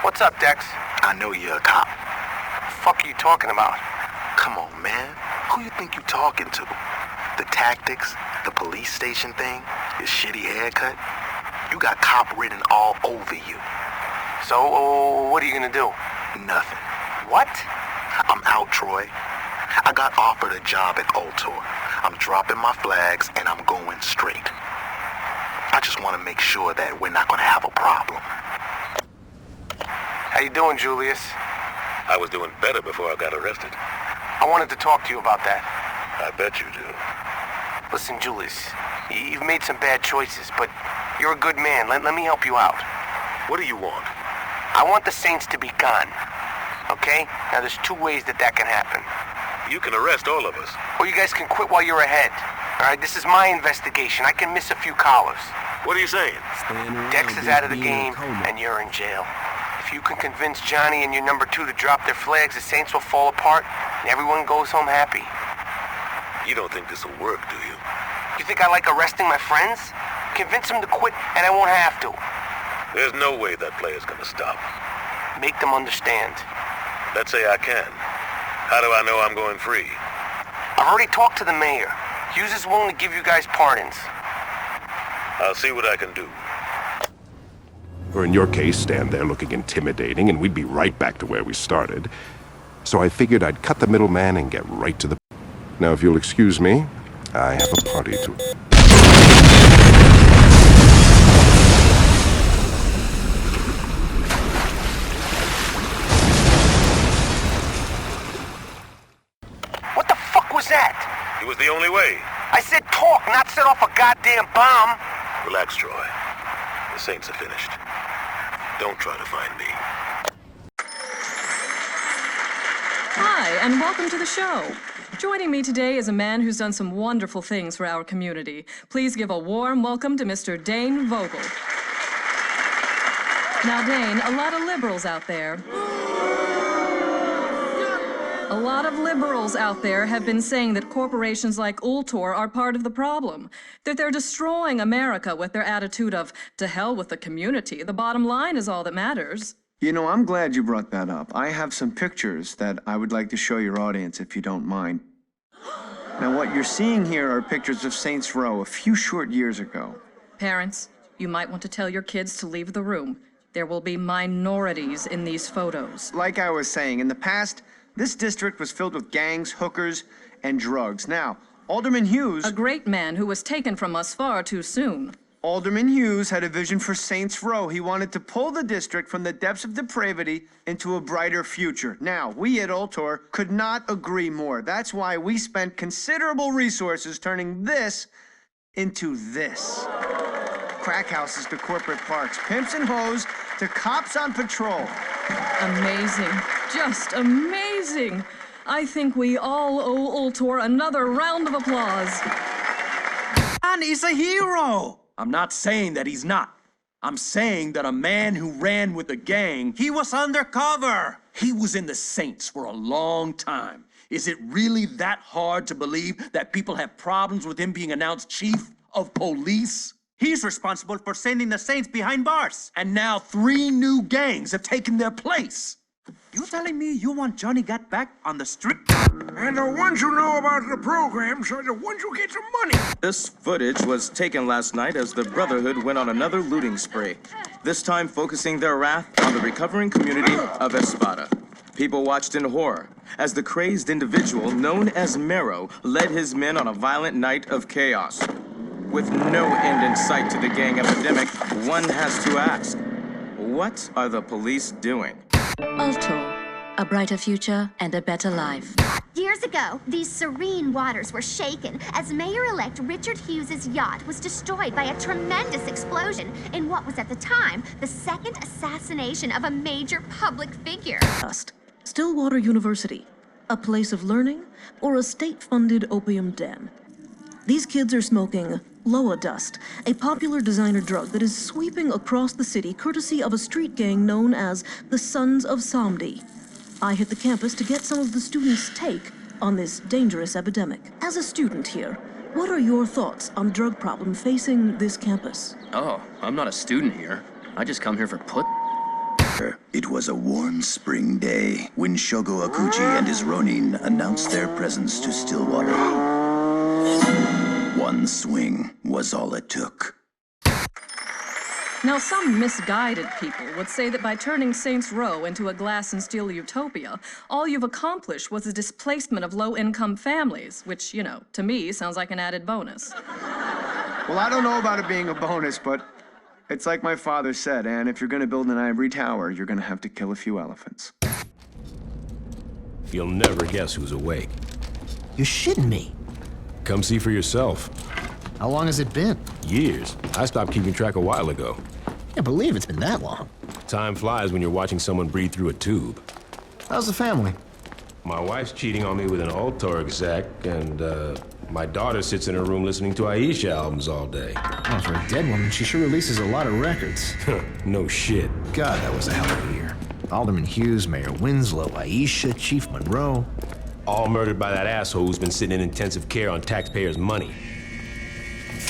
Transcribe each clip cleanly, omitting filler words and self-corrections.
What's up, Dex? I know you're a cop. Fuck are you talking about? Come on, man. Who you think you talking to? The tactics? The police station thing? Your shitty haircut? You got cop written all over you. So, what are you gonna do? Nothing. What? I'm out, Troy. I got offered a job at Ultor. I'm dropping my flags and I'm going straight. I just want to make sure that we're not gonna have a problem. How you doing, Julius? I was doing better before I got arrested. I wanted to talk to you about that. I bet you do. Listen, Julius, you've made some bad choices, but you're a good man. Let me help you out. What do you want? I want the Saints to be gone. Okay? Now, there's two ways that can happen. You can arrest all of us. Or you guys can quit while you're ahead. All right? This is my investigation. I can miss a few collars. What are you saying? Dex is out of the game, and you're in jail. If you can convince Johnny and your number two to drop their flags, the Saints will fall apart, and everyone goes home happy. You don't think this will work, do you? You think I like arresting my friends? Convince them to quit, and I won't have to. There's no way that player's gonna stop. Make them understand. Let's say I can. How do I know I'm going free? I've already talked to the mayor. Hughes is willing to give you guys pardons. I'll see what I can do. Or in your case, stand there looking intimidating, and we'd be right back to where we started. So I figured I'd cut the middleman and get right to the... Now, if you'll excuse me, I have a party to... What the fuck was that? It was the only way. I said talk, not set off a goddamn bomb. Relax, Troy. The Saints are finished. Don't try to find me. Hi, and welcome to the show. Joining me today is a man who's done some wonderful things for our community. Please give a warm welcome to Mr. Dane Vogel. Now, Dane, a lot of liberals out there have been saying that corporations like Ultor are part of the problem, that they're destroying America with their attitude of, to hell with the community, the bottom line is all that matters. You know, I'm glad you brought that up. I have some pictures that I would like to show your audience, if you don't mind. Now, what you're seeing here are pictures of Saints Row a few short years ago. Parents, you might want to tell your kids to leave the room. There will be minorities in these photos. Like I was saying, in the past, this district was filled with gangs, hookers, and drugs. Now, Alderman Hughes... A great man who was taken from us far too soon. Alderman Hughes had a vision for Saints Row. He wanted to pull the district from the depths of depravity into a brighter future. Now, we at Ultor could not agree more. That's why we spent considerable resources turning this into this. Crack houses to corporate parks, pimps and hoes to cops on patrol. Amazing. Just amazing. I think we all owe Ultor another round of applause. Man is a hero! I'm not saying that he's not. I'm saying that a man who ran with a gang... He was undercover! He was in the Saints for a long time. Is it really that hard to believe that people have problems with him being announced chief of police? He's responsible for sending the Saints behind bars. And now 3 new gangs have taken their place. You telling me you want Johnny Gat back on the street? And the ones who know about the programs are the ones who get some money. This footage was taken last night as the Brotherhood went on another looting spree, this time focusing their wrath on the recovering community of Espada. People watched in horror as the crazed individual known as Mero led his men on a violent night of chaos. With no end in sight to the gang epidemic, one has to ask, What are the police doing? Ultor, a brighter future and a better life. Years ago, these serene waters were shaken as Mayor-elect Richard Hughes' yacht was destroyed by a tremendous explosion in what was at the time the second assassination of a major public figure. Stillwater University, a place of learning or a state-funded opium den? These kids are smoking Loa Dust, a popular designer drug that is sweeping across the city courtesy of a street gang known as the Sons of Samedi. I hit the campus to get some of the students' take on this dangerous epidemic. As a student here, what are your thoughts on drug problem facing this campus? Oh, I'm not a student here. I just come here for put. It was a warm spring day when Shogo Akuji and his Ronin announced their presence to Stillwater. One swing was all it took. Now, some misguided people would say that by turning Saints Row into a glass and steel utopia, all you've accomplished was the displacement of low-income families, which, you know, to me sounds like an added bonus. Well, I don't know about it being a bonus, but it's like my father said, and if you're gonna build an ivory tower, you're gonna have to kill a few elephants. You'll never guess who's awake. You're shitting me. Come see for yourself. How long has it been? Years. I stopped keeping track a while ago. Can't believe it's been that long. Time flies when you're watching someone breathe through a tube. How's the family? My wife's cheating on me with an Ultor exec, and my daughter sits in her room listening to Aisha albums all day. Oh, for a dead woman, she sure releases a lot of records. No shit. God, that was a hell of a year. Alderman Hughes, Mayor Winslow, Aisha, Chief Monroe. All murdered by that asshole who's been sitting in intensive care on taxpayers' money.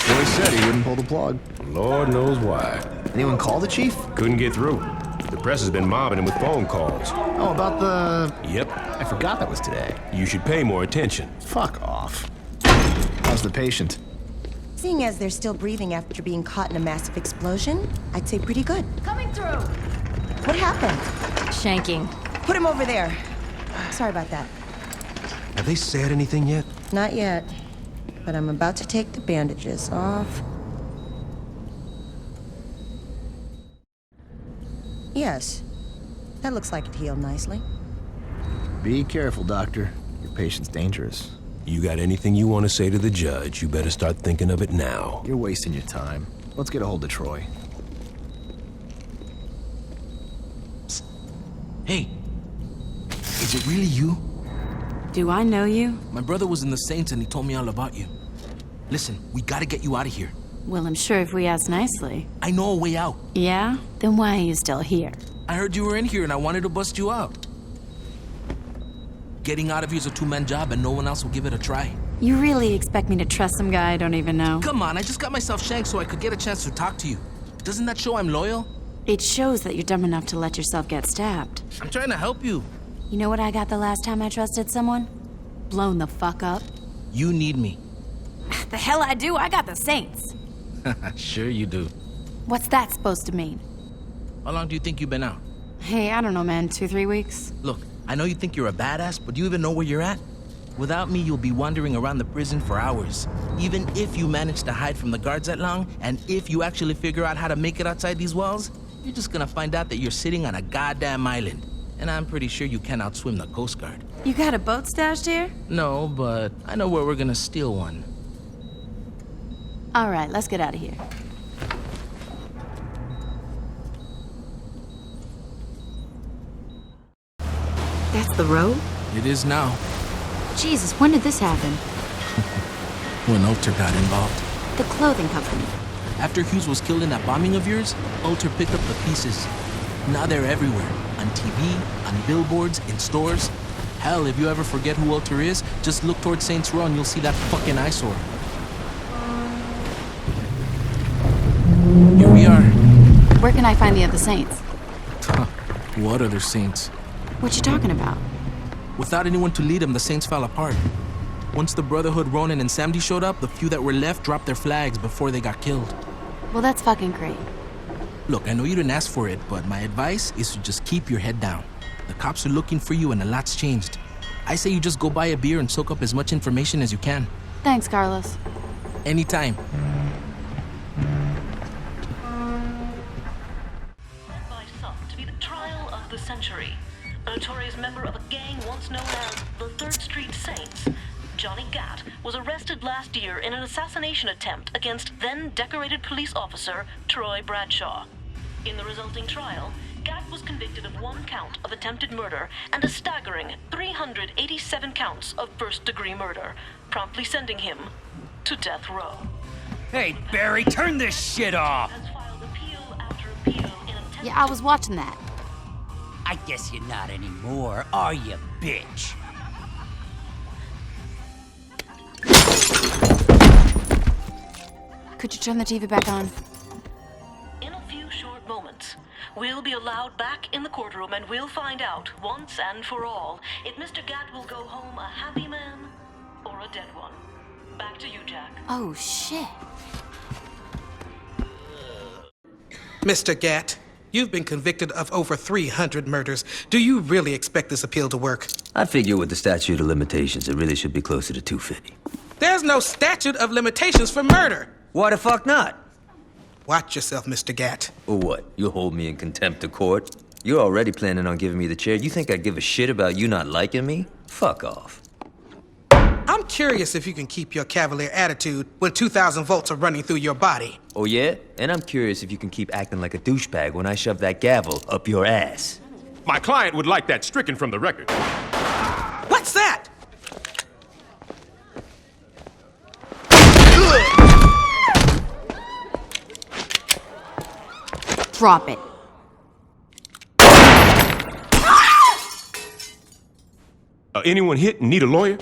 Boy said he wouldn't pull the plug. Lord knows why. Anyone call the chief? Couldn't get through. The press has been mobbing him with phone calls. Oh, about the... Yep. I forgot that was today. You should pay more attention. Fuck off. How's the patient? Seeing as they're still breathing after being caught in a massive explosion, I'd say pretty good. Coming through! What happened? Shanking. Put him over there. Sorry about that. Have they said anything yet? Not yet, but I'm about to take the bandages off. Yes, that looks like it healed nicely. Be careful, Doctor. Your patient's dangerous. You got anything you want to say to the judge, you better start thinking of it now. You're wasting your time. Let's get a hold of Troy. Psst. Hey, is it really you? Do I know you? My brother was in the Saints and he told me all about you. Listen, we gotta get you out of here. Well, I'm sure if we ask nicely. I know a way out. Yeah? Then why are you still here? I heard you were in here and I wanted to bust you out. Getting out of here is a two-man job and no one else will give it a try. You really expect me to trust some guy I don't even know? Come on, I just got myself shanked so I could get a chance to talk to you. Doesn't that show I'm loyal? It shows that you're dumb enough to let yourself get stabbed. I'm trying to help you. You know what I got the last time I trusted someone? Blown the fuck up. You need me. The hell I do? I got the Saints. Sure you do. What's that supposed to mean? How long do you think you've been out? Hey, I don't know, man. 2-3 weeks? Look, I know you think you're a badass, but do you even know where you're at? Without me, you'll be wandering around the prison for hours. Even if you manage to hide from the guards that long, and if you actually figure out how to make it outside these walls, you're just gonna find out that you're sitting on a goddamn island. And I'm pretty sure you can't outswim the Coast Guard. You got a boat stashed here? No, but I know where we're gonna steal one. All right, let's get out of here. That's the road? It is now. Jesus, when did this happen? When Ultor got involved. The clothing company. After Hughes was killed in that bombing of yours, Ultor picked up the pieces. Now they're everywhere. On TV, on billboards, in stores. Hell, if you ever forget who Ultor is, just look towards Saints Row and you'll see that fucking eyesore. Here we are. Where can I find the other Saints? What other Saints? What you talking about? Without anyone to lead them, the Saints fell apart. Once the Brotherhood, Ronin, and Samedi showed up, the few that were left dropped their flags before they got killed. Well, that's fucking great. Look, I know you didn't ask for it, but my advice is to just keep your head down. The cops are looking for you and a lot's changed. I say you just go buy a beer and soak up as much information as you can. Thanks, Carlos. Anytime. the century. A notorious member of a gang once known as the 3rd Street Saints, Johnny Gat was arrested last year in an assassination attempt against then-decorated police officer Troy Bradshaw. In the resulting trial, Gat was convicted of 1 count of attempted murder and a staggering 387 counts of first-degree murder, promptly sending him to death row. Hey, Barry, turn this shit off! Yeah, I was watching that. I guess you're not anymore, are you, bitch? Could you turn the TV back on? In a few short moments, we'll be allowed back in the courtroom and we'll find out, once and for all, if Mr. Gat will go home a happy man or a dead one. Back to you, Jack. Oh, shit. Mr. Gat, you've been convicted of over 300 murders. Do you really expect this appeal to work? I figure with the statute of limitations, it really should be closer to 250. There's no statute of limitations for murder. Why the fuck not? Watch yourself, Mr. Gat. Or what? You'll hold me in contempt of court? You're already planning on giving me the chair. You think I'd give a shit about you not liking me? Fuck off. I'm curious if you can keep your cavalier attitude when 2,000 volts are running through your body. Oh yeah? And I'm curious if you can keep acting like a douchebag when I shove that gavel up your ass. My client would like that stricken from the record. What's that? Drop it. Anyone hit and need a lawyer?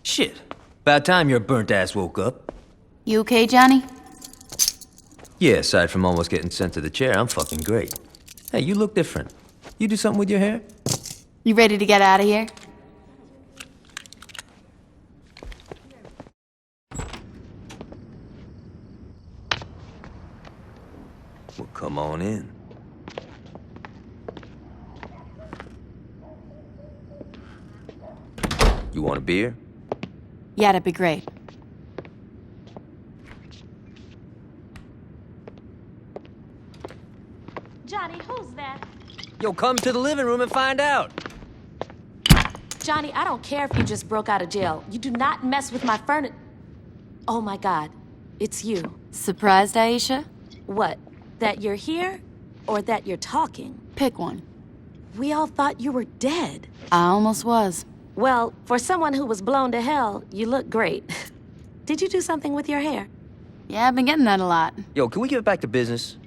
Shit. About time your burnt ass woke up. You okay, Johnny? Yeah, aside from almost getting sent to the chair, I'm fucking great. Hey, you look different. You do something with your hair? You ready to get out of here? Well, come on in. You want a beer? Yeah, that'd be great. Johnny, who's that? Yo, come to the living room and find out. Johnny, I don't care if you just broke out of jail. You do not mess with my furniture. Oh my God, it's you. Surprised, Aisha? What? That you're here or that you're talking? Pick one. We all thought you were dead. I almost was. Well, for someone who was blown to hell, you look great. Did you do something with your hair? Yeah, I've been getting that a lot. Yo, can we get back to business?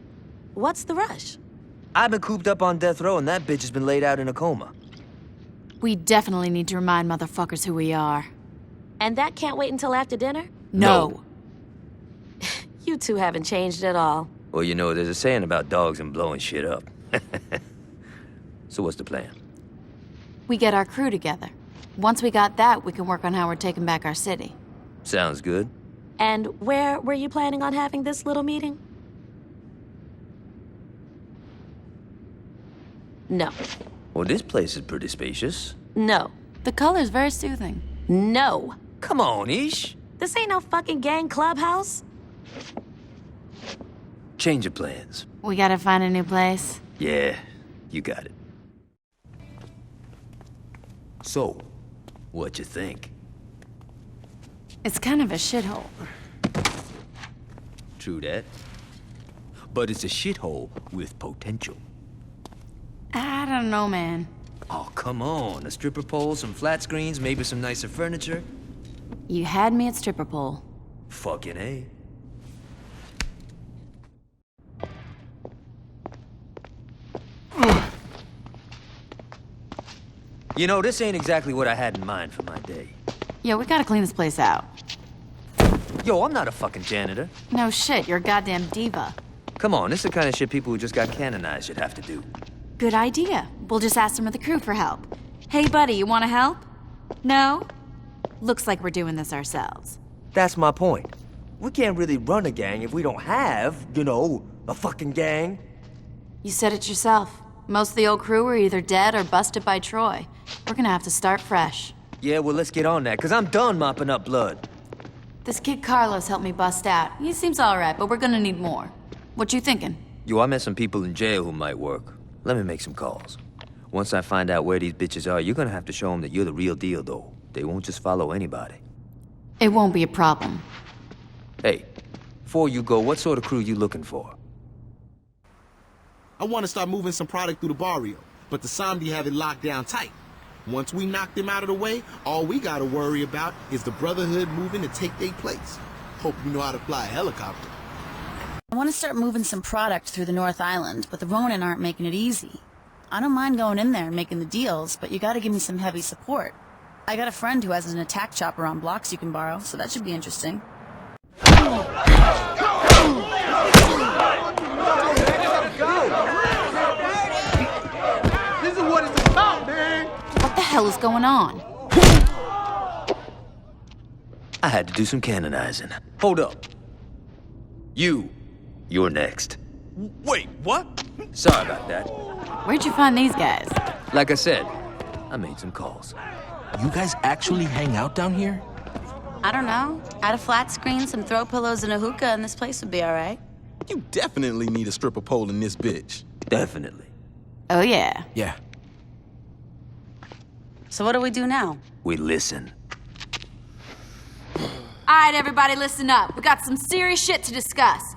What's the rush? I've been cooped up on death row and that bitch has been laid out in a coma. We definitely need to remind motherfuckers who we are. And that can't wait until after dinner? No. You two haven't changed at all. Well, you know, there's a saying about dogs and blowing shit up. So what's the plan? We get our crew together. Once we got that, we can work on how we're taking back our city. Sounds good. And where were you planning on having this little meeting? No. Well, this place is pretty spacious. No. The color's very soothing. No. Come on, Ish. This ain't no fucking gang clubhouse. Change of plans. We gotta find a new place. Yeah, you got it. So, what'd you think? It's kind of a shithole. True that. But it's a shithole with potential. I don't know, man. Oh, come on. A stripper pole, some flat screens, maybe some nicer furniture. You had me at stripper pole. Fucking A. You know, this ain't exactly what I had in mind for my day. Yo, we gotta clean this place out. Yo, I'm not a fucking janitor. No shit, you're a goddamn diva. Come on, this is the kind of shit people who just got canonized should have to do. Good idea. We'll just ask some of the crew for help. Hey, buddy, you wanna help? No? Looks like we're doing this ourselves. That's my point. We can't really run a gang if we don't have, you know, a fucking gang. You said it yourself. Most of the old crew are either dead or busted by Troy. We're gonna have to start fresh. Yeah, well, let's get on that, because I'm done mopping up blood. This kid Carlos helped me bust out. He seems alright, but we're gonna need more. What you thinking? Yo, I met some people in jail who might work. Let me make some calls. Once I find out where these bitches are, you're gonna have to show them that you're the real deal, though. They won't just follow anybody. It won't be a problem. Hey, before you go, what sort of crew you looking for? I want to start moving some product through the barrio, but the Samedi have it locked down tight. Once we knock them out of the way, all we gotta worry about is the Brotherhood moving to take their place. Hope you know how to fly a helicopter. I want to start moving some product through the North Island, but the Ronin aren't making it easy. I don't mind going in there and making the deals, but you gotta give me some heavy support. I got a friend who has an attack chopper on blocks you can borrow, so that should be interesting. This is what it's about, man! What the hell is going on? I had to do some canonizing. Hold up. You're next. Wait, what? Sorry about that. Where'd you find these guys? Like I said, I made some calls. You guys actually hang out down here? I don't know. Add a flat screen, some throw pillows, and a hookah, and this place would be all right. You definitely need a stripper pole in this bitch. Definitely. Oh, yeah. Yeah. So what do we do now? We listen. Alright, everybody, listen up. We got some serious shit to discuss.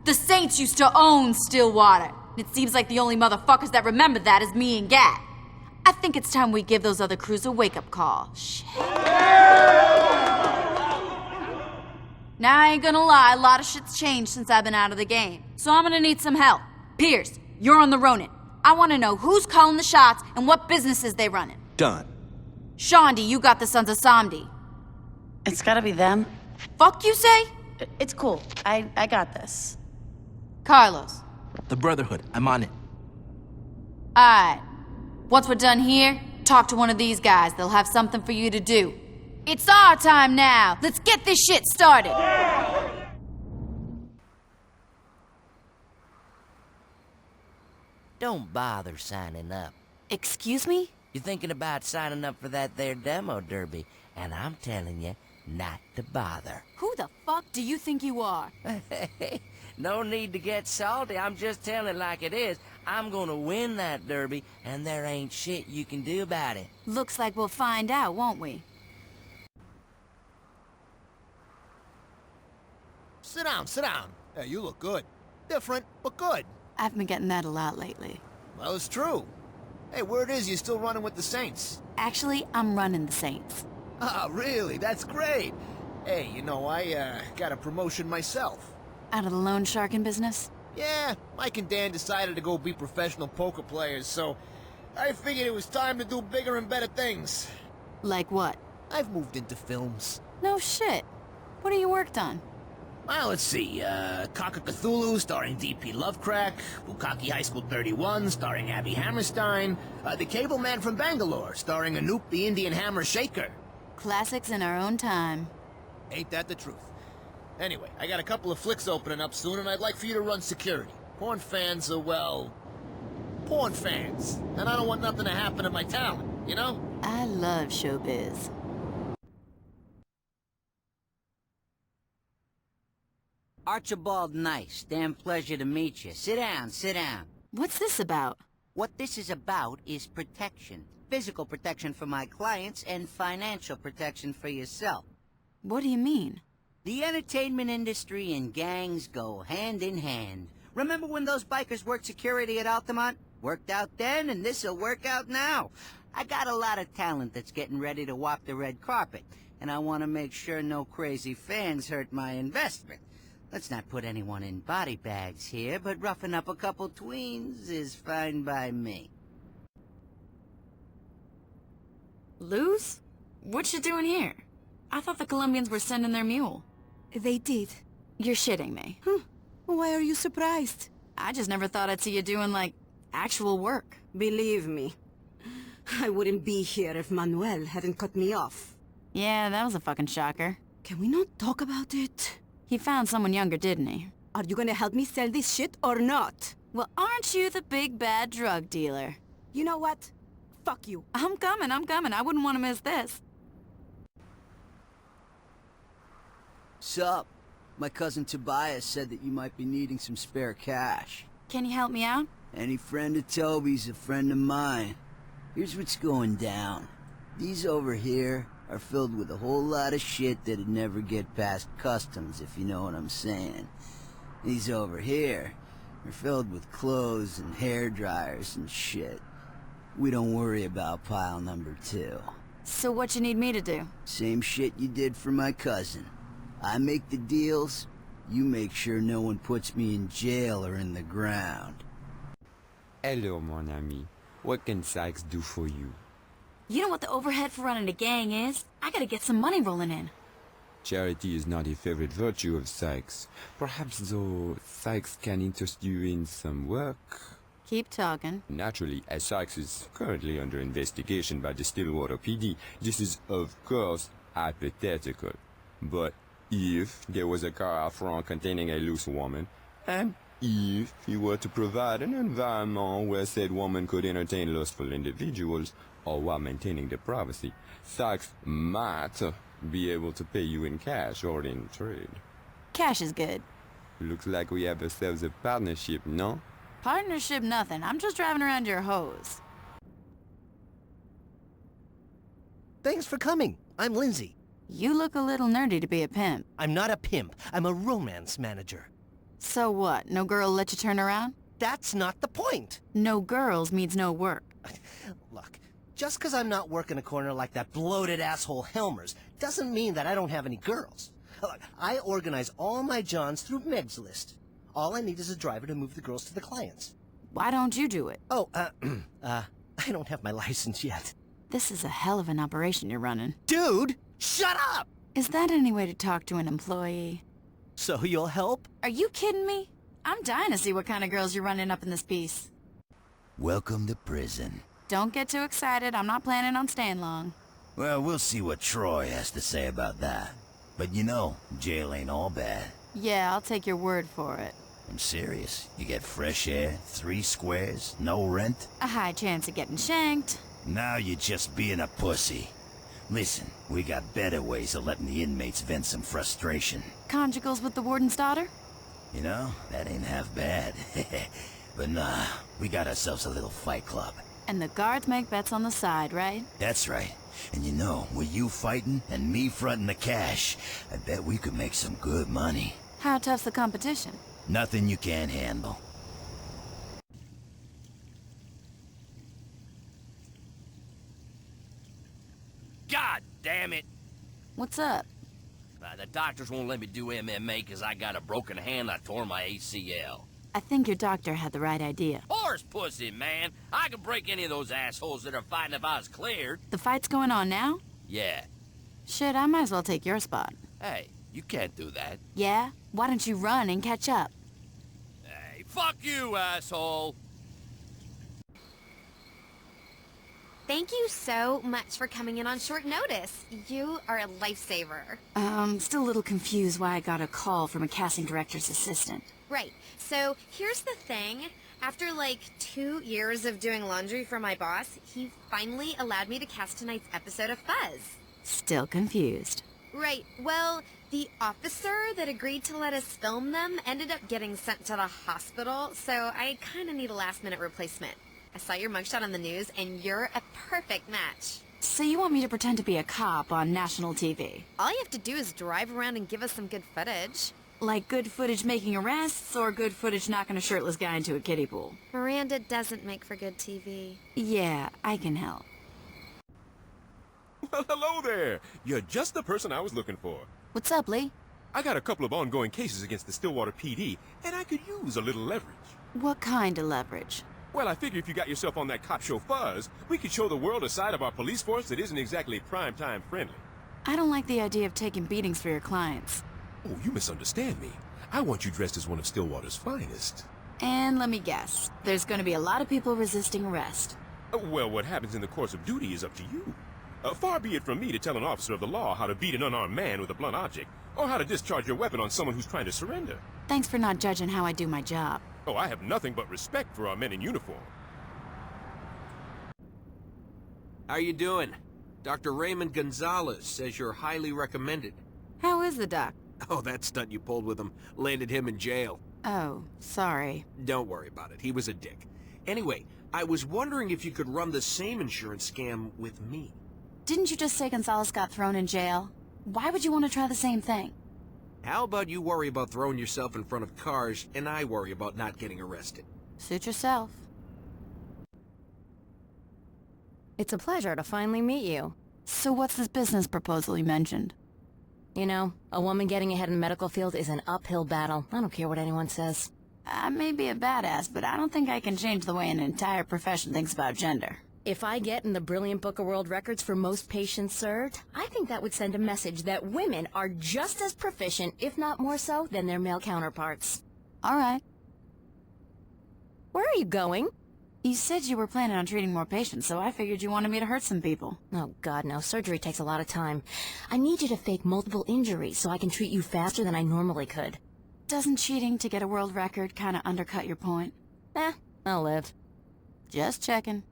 The Saints used to own Stillwater. It seems like the only motherfuckers that remember that is me and Gat. I think it's time we give those other crews a wake-up call. Shit. Now, I ain't gonna lie, a lot of shit's changed since I've been out of the game. So I'm gonna need some help. Pierce, you're on the Ronin. I wanna know who's calling the shots and what businesses they running. Done. Shaundi, you got the Sons of Samedi. It's gotta be them. Fuck you say? It's cool. I got this. Carlos. The Brotherhood. I'm on it. Alright. Once we're done here, talk to one of these guys. They'll have something for you to do. It's our time now. Let's get this shit started. Don't bother signing up. Excuse me? You're thinking about signing up for that there demo derby, and I'm telling you not to bother. Who the fuck do you think you are? No need to get salty. I'm just telling like it is. I'm gonna win that derby, and there ain't shit you can do about it. Looks like we'll find out, won't we? Sit down, sit down. Hey, you look good. Different, but good. I've been getting that a lot lately. Well, it's true. Hey, word is you're still running with the Saints. Actually, I'm running the Saints. Ah, really? That's great. Hey, you know, I got a promotion myself. Out of the loan sharking business? Yeah, Mike and Dan decided to go be professional poker players, so I figured it was time to do bigger and better things. Like what? I've moved into films. No shit. What have you worked on? Well, let's see, Cock of Cthulhu, starring D.P. Lovecrack, Bukkake High School 31, starring Abby Hammerstein, The Cable Man from Bangalore, starring Anoop the Indian Hammer Shaker. Classics in our own time. Ain't that the truth? Anyway, I got a couple of flicks opening up soon, and I'd like for you to run security. Porn fans are, well, porn fans. And I don't want nothing to happen to my talent, you know? I love showbiz. Archibald Nice, damn pleasure to meet you. Sit down, sit down. What's this about? What this is about is protection. Physical protection for my clients and financial protection for yourself. What do you mean? The entertainment industry and gangs go hand in hand. Remember when those bikers worked security at Altamont? Worked out then, and this'll work out now. I got a lot of talent that's getting ready to walk the red carpet, and I want to make sure no crazy fans hurt my investment. Let's not put anyone in body bags here, but roughing up a couple tweens is fine by me. Luz? What you doing here? I thought the Colombians were sending their mule. They did. You're shitting me. Why are you surprised? I just never thought I'd see you doing, like, actual work. Believe me, I wouldn't be here if Manuel hadn't cut me off. Yeah, that was a fucking shocker. Can we not talk about it? He found someone younger, didn't he? Are you gonna help me sell this shit or not? Well, aren't you the big bad drug dealer? You know what? Fuck you. I'm coming. I wouldn't want to miss this. Sup? My cousin Tobias said that you might be needing some spare cash. Can you help me out? Any friend of Toby's a friend of mine. Here's what's going down. These over here are filled with a whole lot of shit that'd never get past customs, if you know what I'm saying. These over here are filled with clothes and hair dryers and shit. We don't worry about pile number 2. So what you need me to do? Same shit you did for my cousin. I make the deals, you make sure no one puts me in jail or in the ground. Hello, mon ami. What can Sykes do for you? You know what the overhead for running a gang is? I gotta get some money rolling in. Charity is not a favorite virtue of Sykes. Perhaps, though, Sykes can interest you in some work? Keep talking. Naturally, as Sykes is currently under investigation by the Stillwater PD, this is, of course, hypothetical. But if there was a car out front containing a loose woman, and if you were to provide an environment where said woman could entertain lustful individuals, or while maintaining their privacy, Sykes might be able to pay you in cash or in trade. Cash is good. Looks like we have ourselves a partnership, no? Partnership nothing. I'm just driving around your hose. Thanks for coming. I'm Lindsay. You look a little nerdy to be a pimp. I'm not a pimp. I'm a romance manager. So what? No girl will let you turn around? That's not the point. No girls means no work. Look, just because I'm not working a corner like that bloated asshole Helmers doesn't mean that I don't have any girls. Look, I organize all my Johns through Meg's list. All I need is a driver to move the girls to the clients. Why don't you do it? Oh, I don't have my license yet. This is a hell of an operation you're running. Dude, shut up! Is that any way to talk to an employee? So you'll help? Are you kidding me? I'm dying to see what kind of girls you're running up in this piece. Welcome to prison. Don't get too excited. I'm not planning on staying long. Well, we'll see what Troy has to say about that. But you know, jail ain't all bad. Yeah, I'll take your word for it. I'm serious. You get fresh air, 3 squares, no rent. A high chance of getting shanked. Now you're just being a pussy. Listen, we got better ways of letting the inmates vent some frustration. Conjugals with the warden's daughter? You know, that ain't half bad. But nah, we got ourselves a little fight club. And the guards make bets on the side, right? That's right. And you know, with you fighting and me fronting the cash, I bet we could make some good money. How tough's the competition? Nothing you can't handle. God damn it! What's up? The doctors won't let me do MMA because I got a broken hand. I tore my ACL. I think your doctor had the right idea. Horse pussy, man. I could break any of those assholes that are fighting if I was cleared. The fight's going on now? Yeah. Shit, I might as well take your spot. Hey, you can't do that. Yeah? Why don't you run and catch up? Hey, fuck you, asshole! Thank you so much for coming in on short notice. You are a lifesaver. Still a little confused why I got a call from a casting director's assistant. Right. So, here's the thing. After, like, 2 years of doing laundry for my boss, he finally allowed me to cast tonight's episode of Fuzz. Still confused. Right. Well, the officer that agreed to let us film them ended up getting sent to the hospital, so I kind of need a last-minute replacement. I saw your mugshot on the news, and you're a perfect match. So you want me to pretend to be a cop on national TV? All you have to do is drive around and give us some good footage. Like good footage making arrests, or good footage knocking a shirtless guy into a kiddie pool? Miranda doesn't make for good TV. Yeah, I can help. Well, hello there. You're just the person I was looking for. What's up, Lee? I got a couple of ongoing cases against the Stillwater PD, and I could use a little leverage. What kind of leverage? Well, I figure if you got yourself on that cop show Fuzz, we could show the world a side of our police force that isn't exactly prime-time friendly. I don't like the idea of taking beatings for your clients. Oh, you misunderstand me. I want you dressed as one of Stillwater's finest. And let me guess, there's going to be a lot of people resisting arrest. Well, what happens in the course of duty is up to you. Far be it from me to tell an officer of the law how to beat an unarmed man with a blunt object, or how to discharge your weapon on someone who's trying to surrender. Thanks for not judging how I do my job. Oh, I have nothing but respect for our men in uniform. How you doing? Dr. Raymond Gonzalez says you're highly recommended. How is the doc? Oh, that stunt you pulled with him landed him in jail. Oh, sorry. Don't worry about it. He was a dick. Anyway, I was wondering if you could run the same insurance scam with me. Didn't you just say Gonzalez got thrown in jail? Why would you want to try the same thing? How about you worry about throwing yourself in front of cars, and I worry about not getting arrested? Suit yourself. It's a pleasure to finally meet you. So what's this business proposal you mentioned? You know, a woman getting ahead in the medical field is an uphill battle. I don't care what anyone says. I may be a badass, but I don't think I can change the way an entire profession thinks about gender. If I get in the Brilliant Book of World Records for most patients served, I think that would send a message that women are just as proficient, if not more so, than their male counterparts. All right. Where are you going? You said you were planning on treating more patients, so I figured you wanted me to hurt some people. Oh, God, no. Surgery takes a lot of time. I need you to fake multiple injuries so I can treat you faster than I normally could. Doesn't cheating to get a world record kind of undercut your point? I'll live. Just checking.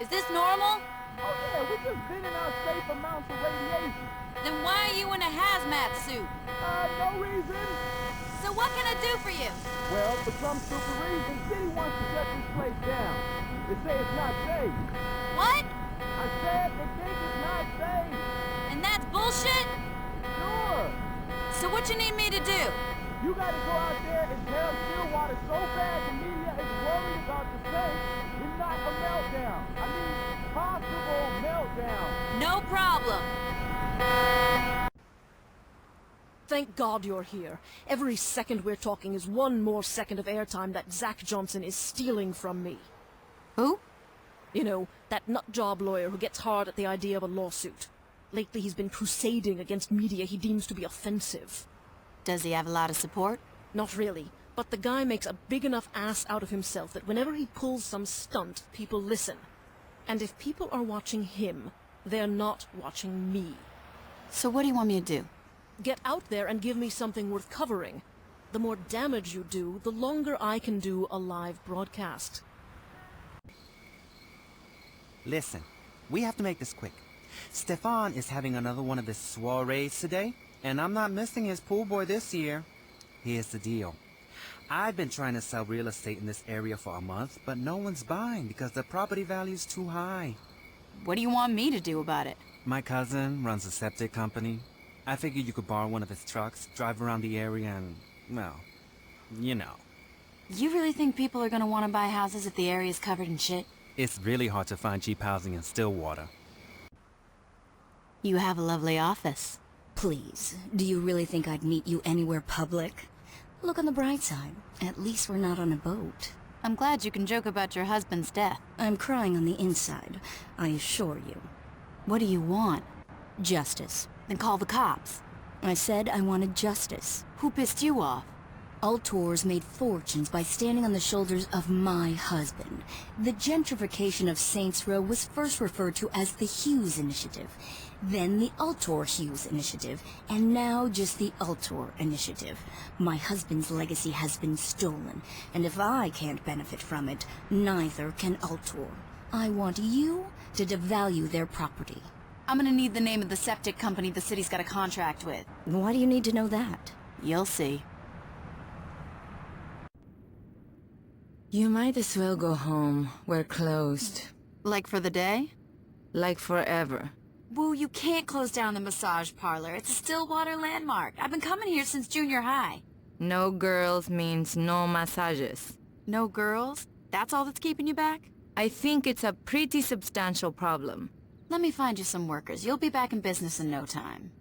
Is this normal? Oh yeah, we just been in our safe amounts of radiation. Then why are you in a hazmat suit? No reason. So what can I do for you? Well, for some stupid reason, City wants to shut this place down. They say it's not safe. What? I said they think it's not safe. And that's bullshit? Sure. So what you need me to do? You gotta go out there and tell Stillwater so bad the media is worried about the safe. It's not a meltdown. I mean, possible meltdown. No problem. Thank God you're here. Every second we're talking is one more second of airtime that Zach Johnson is stealing from me. Who? You know, that nutjob lawyer who gets hard at the idea of a lawsuit. Lately he's been crusading against media he deems to be offensive. Does he have a lot of support? Not really, but the guy makes a big enough ass out of himself that whenever he pulls some stunt, people listen. And if people are watching him, they're not watching me. So what do you want me to do? Get out there and give me something worth covering. The more damage you do, the longer I can do a live broadcast. Listen, we have to make this quick. Stefan is having another one of his soirees today, and I'm not missing his pool boy this year. Here's the deal. I've been trying to sell real estate in this area for a month, but no one's buying because the property value's too high. What do you want me to do about it? My cousin runs a septic company. I figured you could borrow one of his trucks, drive around the area and, well, you know. You really think people are gonna want to buy houses if the area's covered in shit? It's really hard to find cheap housing in Stillwater. You have a lovely office. Please, do you really think I'd meet you anywhere public? Look on the bright side. At least we're not on a boat. I'm glad you can joke about your husband's death. I'm crying on the inside, I assure you. What do you want? Justice. Then call the cops. I said I wanted justice. Who pissed you off? Ultors made fortunes by standing on the shoulders of my husband. The gentrification of Saints Row was first referred to as the Hughes Initiative, then the Ultor Hughes Initiative, and now just the Ultor Initiative. My husband's legacy has been stolen, and if I can't benefit from it, neither can Ultor. I want you to devalue their property. I'm gonna need the name of the septic company the city's got a contract with. Why do you need to know that? You'll see. You might as well go home. We're closed. Like for the day? Like forever. Woo, you can't close down the massage parlor. It's a Stillwater landmark. I've been coming here since junior high. No girls means no massages. No girls? That's all that's keeping you back? I think it's a pretty substantial problem. Let me find you some workers. You'll be back in business in no time.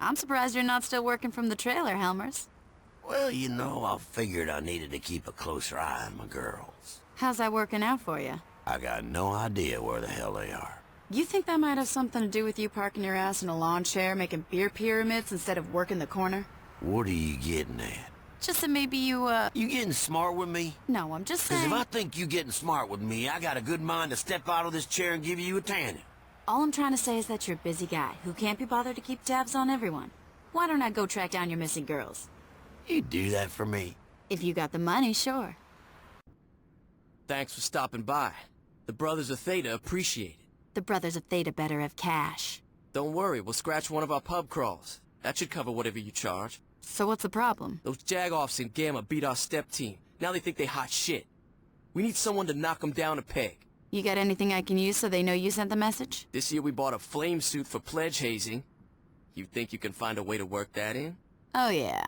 I'm surprised you're not still working from the trailer, Helmers. Well, you know, I figured I needed to keep a closer eye on my girls. How's that working out for you? I got no idea where the hell they are. You think that might have something to do with you parking your ass in a lawn chair making beer pyramids instead of working the corner? What are you getting at? Just that maybe you, You getting smart with me? No, I'm just saying... 'Cause if I think you getting smart with me, I got a good mind to step out of this chair and give you a tanning. All I'm trying to say is that you're a busy guy who can't be bothered to keep tabs on everyone. Why don't I go track down your missing girls? You do that for me? If you got the money, sure. Thanks for stopping by. The Brothers of Theta appreciate it. The Brothers of Theta better have cash. Don't worry, we'll scratch one of our pub crawls. That should cover whatever you charge. So what's the problem? Those jag-offs in Gamma beat our step team. Now they think they hot shit. We need someone to knock them down a peg. You got anything I can use so they know you sent the message? This year we bought a flame suit for pledge hazing. You think you can find a way to work that in? Oh yeah.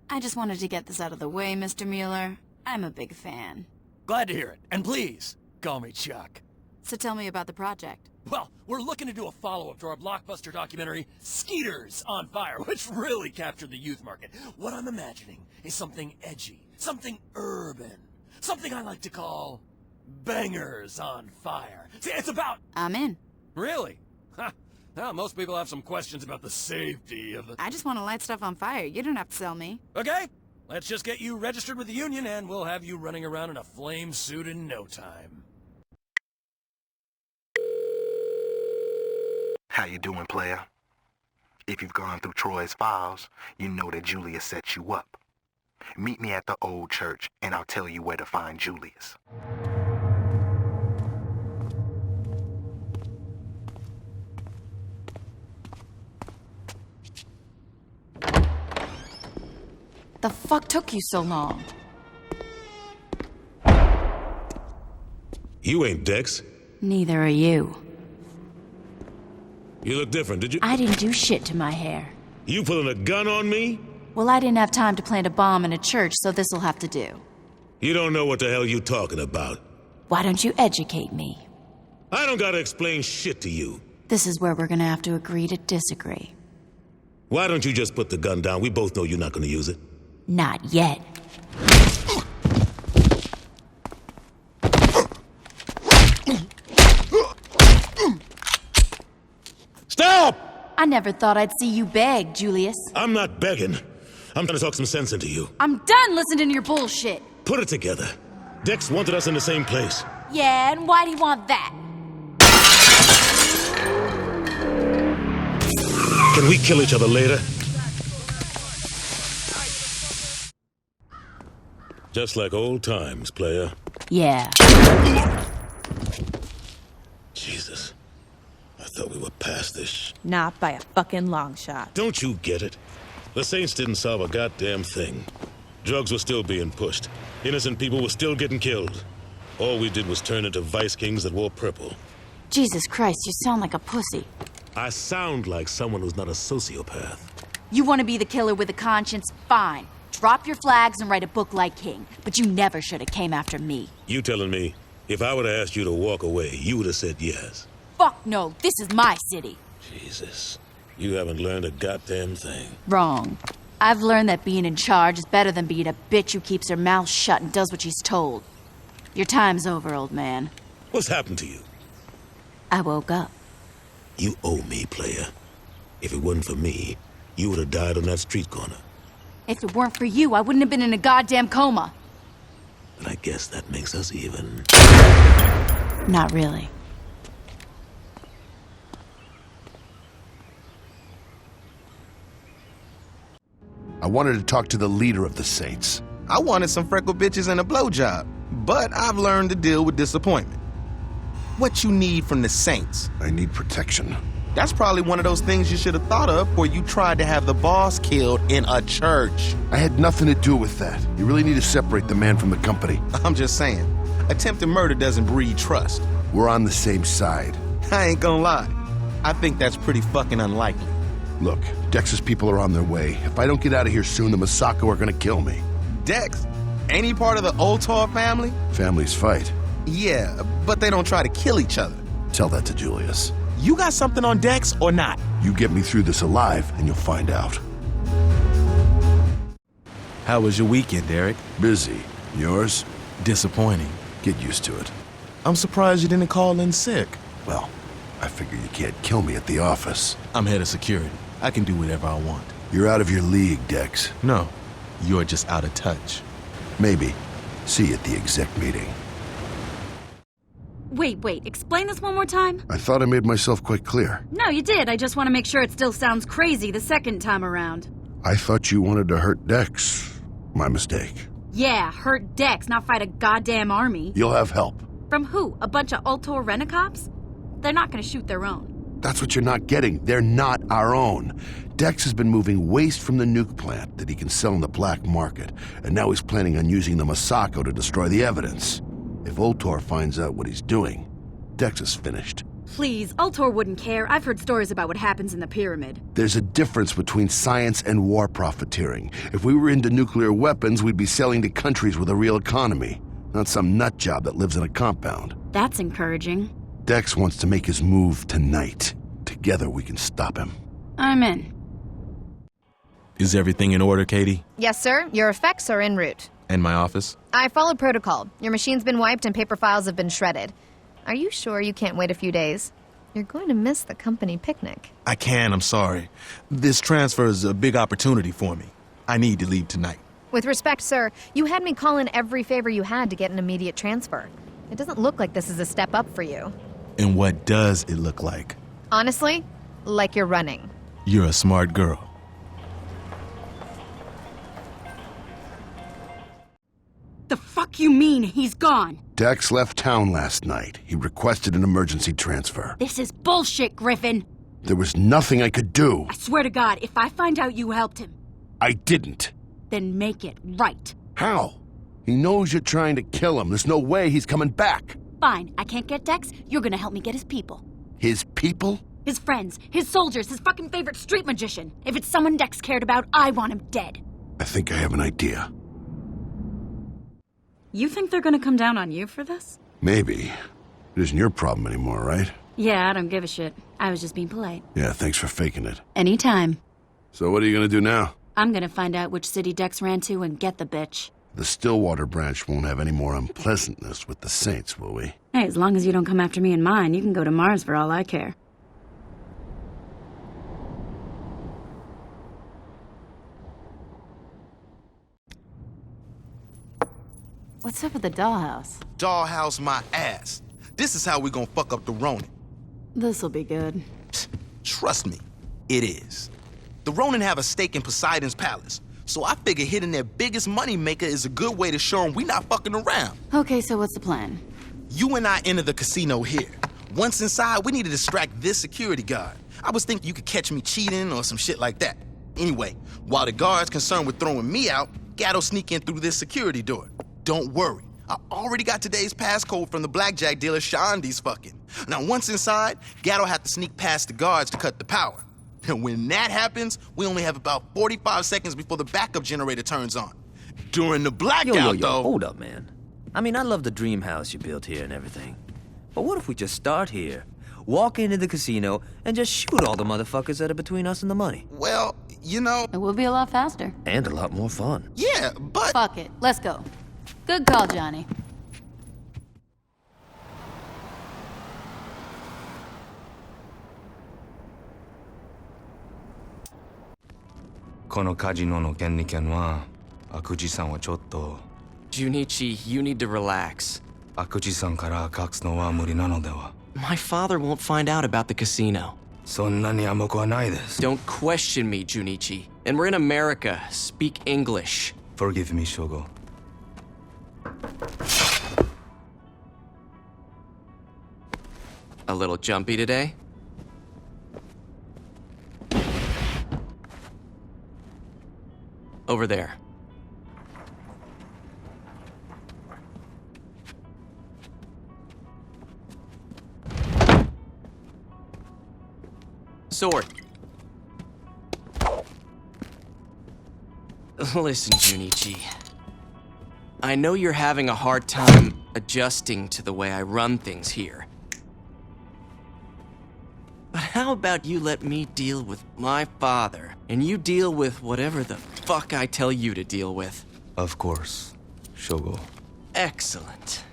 I just wanted to get this out of the way, Mr. Mueller. I'm a big fan. Glad to hear it. And please, call me Chuck. So tell me about the project. Well, we're looking to do a follow-up to our blockbuster documentary, Skeeters on Fire, which really captured the youth market. What I'm imagining is something edgy, something urban, something I like to call Bangers on Fire. See, it's about... I'm in. Really? Ha! Well, most people have some questions about the safety of the... I just want to light stuff on fire. You don't have to sell me. Okay, let's just get you registered with the union and we'll have you running around in a flame suit in no time. How you doing, player? If you've gone through Troy's files, you know that Julius set you up. Meet me at the old church, and I'll tell you where to find Julius. The fuck took you so long? You ain't Dex. Neither are you. You look different, did you? I didn't do shit to my hair. You pulling a gun on me? Well, I didn't have time to plant a bomb in a church, so this'll have to do. You don't know what the hell you talking about. Why don't you educate me? I don't gotta explain shit to you. This is where we're gonna have to agree to disagree. Why don't you just put the gun down? We both know you're not gonna use it. Not yet. Stop! I never thought I'd see you beg, Julius. I'm not begging. I'm trying to talk some sense into you. I'm done listening to your bullshit. Put it together. Dex wanted us in the same place. Yeah, and why'd he want that? Can we kill each other later? Just like old times, player. Yeah. Jesus. I thought we were past this. Not by a fucking long shot. Don't you get it? The Saints didn't solve a goddamn thing. Drugs were still being pushed. Innocent people were still getting killed. All we did was turn into vice kings that wore purple. Jesus Christ, you sound like a pussy. I sound like someone who's not a sociopath. You want to be the killer with a conscience? Fine. Drop your flags and write a book like King. But you never should have came after me. You telling me, if I would have asked you to walk away, you would have said yes. Fuck no, this is my city. Jesus. You haven't learned a goddamn thing. Wrong. I've learned that being in charge is better than being a bitch who keeps her mouth shut and does what she's told. Your time's over, old man. What's happened to you? I woke up. You owe me, player. If it wasn't for me, you would have died on that street corner. If it weren't for you, I wouldn't have been in a goddamn coma. And I guess that makes us even. Not really. I wanted to talk to the leader of the Saints. I wanted some freckled bitches and a blowjob, but I've learned to deal with disappointment. What you need from the Saints? I need protection. That's probably one of those things you should have thought of before you tried to have the boss killed in a church. I had nothing to do with that. You really need to separate the man from the company. I'm just saying, attempted murder doesn't breed trust. We're on the same side. I ain't gonna lie. I think that's pretty fucking unlikely. Look, Dex's people are on their way. If I don't get out of here soon, the Masako are gonna kill me. Dex? Ain't he part of the Ultor family? Families fight. Yeah, but they don't try to kill each other. Tell that to Julius. You got something on Dex or not? You get me through this alive, and you'll find out. How was your weekend, Derek? Busy. Yours? Disappointing. Get used to it. I'm surprised you didn't call in sick. Well, I figure you can't kill me at the office. I'm head of security. I can do whatever I want. You're out of your league, Dex. No, you're just out of touch. Maybe. See you at the exec meeting. Wait, explain this one more time? I thought I made myself quite clear. No, you did. I just want to make sure it still sounds crazy the second time around. I thought you wanted to hurt Dex. My mistake. Yeah, hurt Dex, not fight a goddamn army. You'll have help. From who? A bunch of Ultor rent-a-cops? They're not gonna shoot their own. That's what you're not getting. They're not our own. Dex has been moving waste from the nuke plant that he can sell in the black market, and now he's planning on using the Masako to destroy the evidence. If Ultor finds out what he's doing, Dex is finished. Please, Ultor wouldn't care. I've heard stories about what happens in the pyramid. There's a difference between science and war profiteering. If we were into nuclear weapons, we'd be selling to countries with a real economy, not some nut job that lives in a compound. That's encouraging. Dex wants to make his move tonight. Together we can stop him. I'm in. Is everything in order, Katie? Yes, sir. Your effects are en route. And my office? I followed protocol. Your machine's been wiped and paper files have been shredded. Are you sure you can't wait a few days? You're going to miss the company picnic. I can, I'm sorry. This transfer is a big opportunity for me. I need to leave tonight. With respect, sir, you had me call in every favor you had to get an immediate transfer. It doesn't look like this is a step up for you. And what does it look like? Honestly, like you're running. You're a smart girl. The fuck you mean he's gone? Dex left town last night. He requested an emergency transfer. This is bullshit, Griffin. There was nothing I could do. I swear to God, if I find out you helped him, I didn't. then make it right. How? He knows you're trying to kill him. There's no way he's coming back. Fine, I can't get Dex. You're gonna help me get his people. His people? His friends, his soldiers, his fucking favorite street magician. If it's someone Dex cared about, I want him dead. I think I have an idea. You think they're gonna come down on you for this? Maybe. It isn't your problem anymore, right? Yeah, I don't give a shit. I was just being polite. Yeah, thanks for faking it. Anytime. So what are you gonna do now? I'm gonna find out which city Dex ran to and get the bitch. The Stillwater branch won't have any more unpleasantness with the Saints, will we? Hey, as long as you don't come after me and mine, you can go to Mars for all I care. What's up with the dollhouse? Dollhouse my ass. This is how we gonna fuck up the Ronin. This'll be good. Trust me, it is. The Ronin have a stake in Poseidon's palace, so I figure hitting their biggest money maker is a good way to show them we not fucking around. Okay, so what's the plan? You and I enter the casino here. Once inside, we need to distract this security guard. I was thinking you could catch me cheating or some shit like that. Anyway, while the guard's concerned with throwing me out, Gatto sneak in through this security door. Don't worry, I already got today's passcode from the blackjack dealer Shandi's fucking. Now once inside, Gatto have to sneak past the guards to cut the power. And when that happens, we only have about 45 seconds before the backup generator turns on. During the blackout, though... Hold up, man. I mean, I love the dream house you built here and everything. But what if we just start here, walk into the casino, and just shoot all the motherfuckers that are between us and the money? Well, you know... It will be a lot faster. And a lot more fun. Yeah, but... Fuck it. Let's go. Good call, Johnny. このカジノの権利権は悪事さんはちょっと Junichi, you need to relax. 悪事さんから隠すのは無理なのでは My father won't find out about the casino. そんなに甘くはないです Don't question me, Junichi. And we're in America. Speak English. Forgive me, Shogo. A little jumpy today? Over there. Sword. Listen, Junichi. I know you're having a hard time adjusting to the way I run things here. But how about you let me deal with my father, and you deal with whatever the fuck I tell you to deal with? Of course, Shogo. Excellent.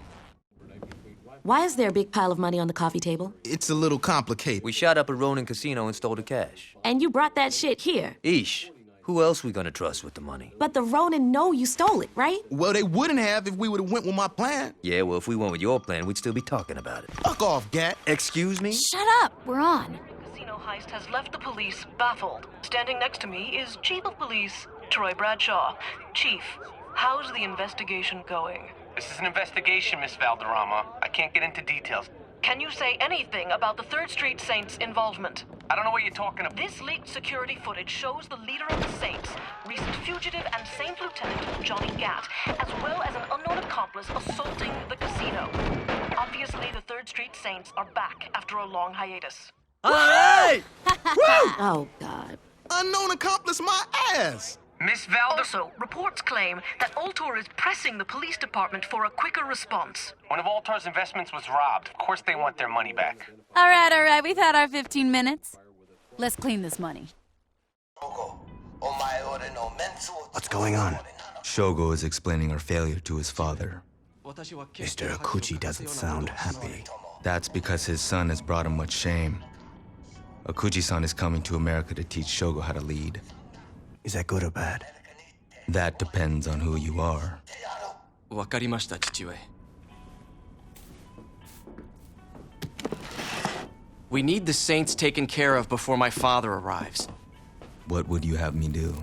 Why is there a big pile of money on the coffee table? It's a little complicated. We shot up a Ronin casino and stole the cash. And you brought that shit here. Ish, who else we gonna trust with the money? But the Ronin know you stole it, right? Well, they wouldn't have if we would've went with my plan. Yeah, well, if we went with your plan, we'd still be talking about it. Fuck off, Gat. Excuse me? Shut up, we're on. Casino heist has left the police baffled. Standing next to me is Chief of Police Troy Bradshaw. Chief, how's the investigation going? This is an investigation, Miss Valderrama. I can't get into details. Can you say anything about the 3rd Street Saints' involvement? I don't know what you're talking about. This leaked security footage shows the leader of the Saints, recent fugitive and Saint Lieutenant Johnny Gat, as well as an unknown accomplice assaulting the casino. Obviously, the 3rd Street Saints are back after a long hiatus. Hey! Oh, God. Unknown accomplice my ass! Miss Valder. Also, reports claim that Ultor is pressing the police department for a quicker response. One of Ultor's investments was robbed. Of course they want their money back. All right, we've had our 15 minutes. Let's clean this money. What's going on? Shogo is explaining our failure to his father. Mr. Akuchi doesn't sound happy. That's because his son has brought him much shame. Akuji-san is coming to America to teach Shogo how to lead. Is that good or bad? That depends on who you are. わかりました、父上. We need the Saints taken care of before my father arrives. What would you have me do?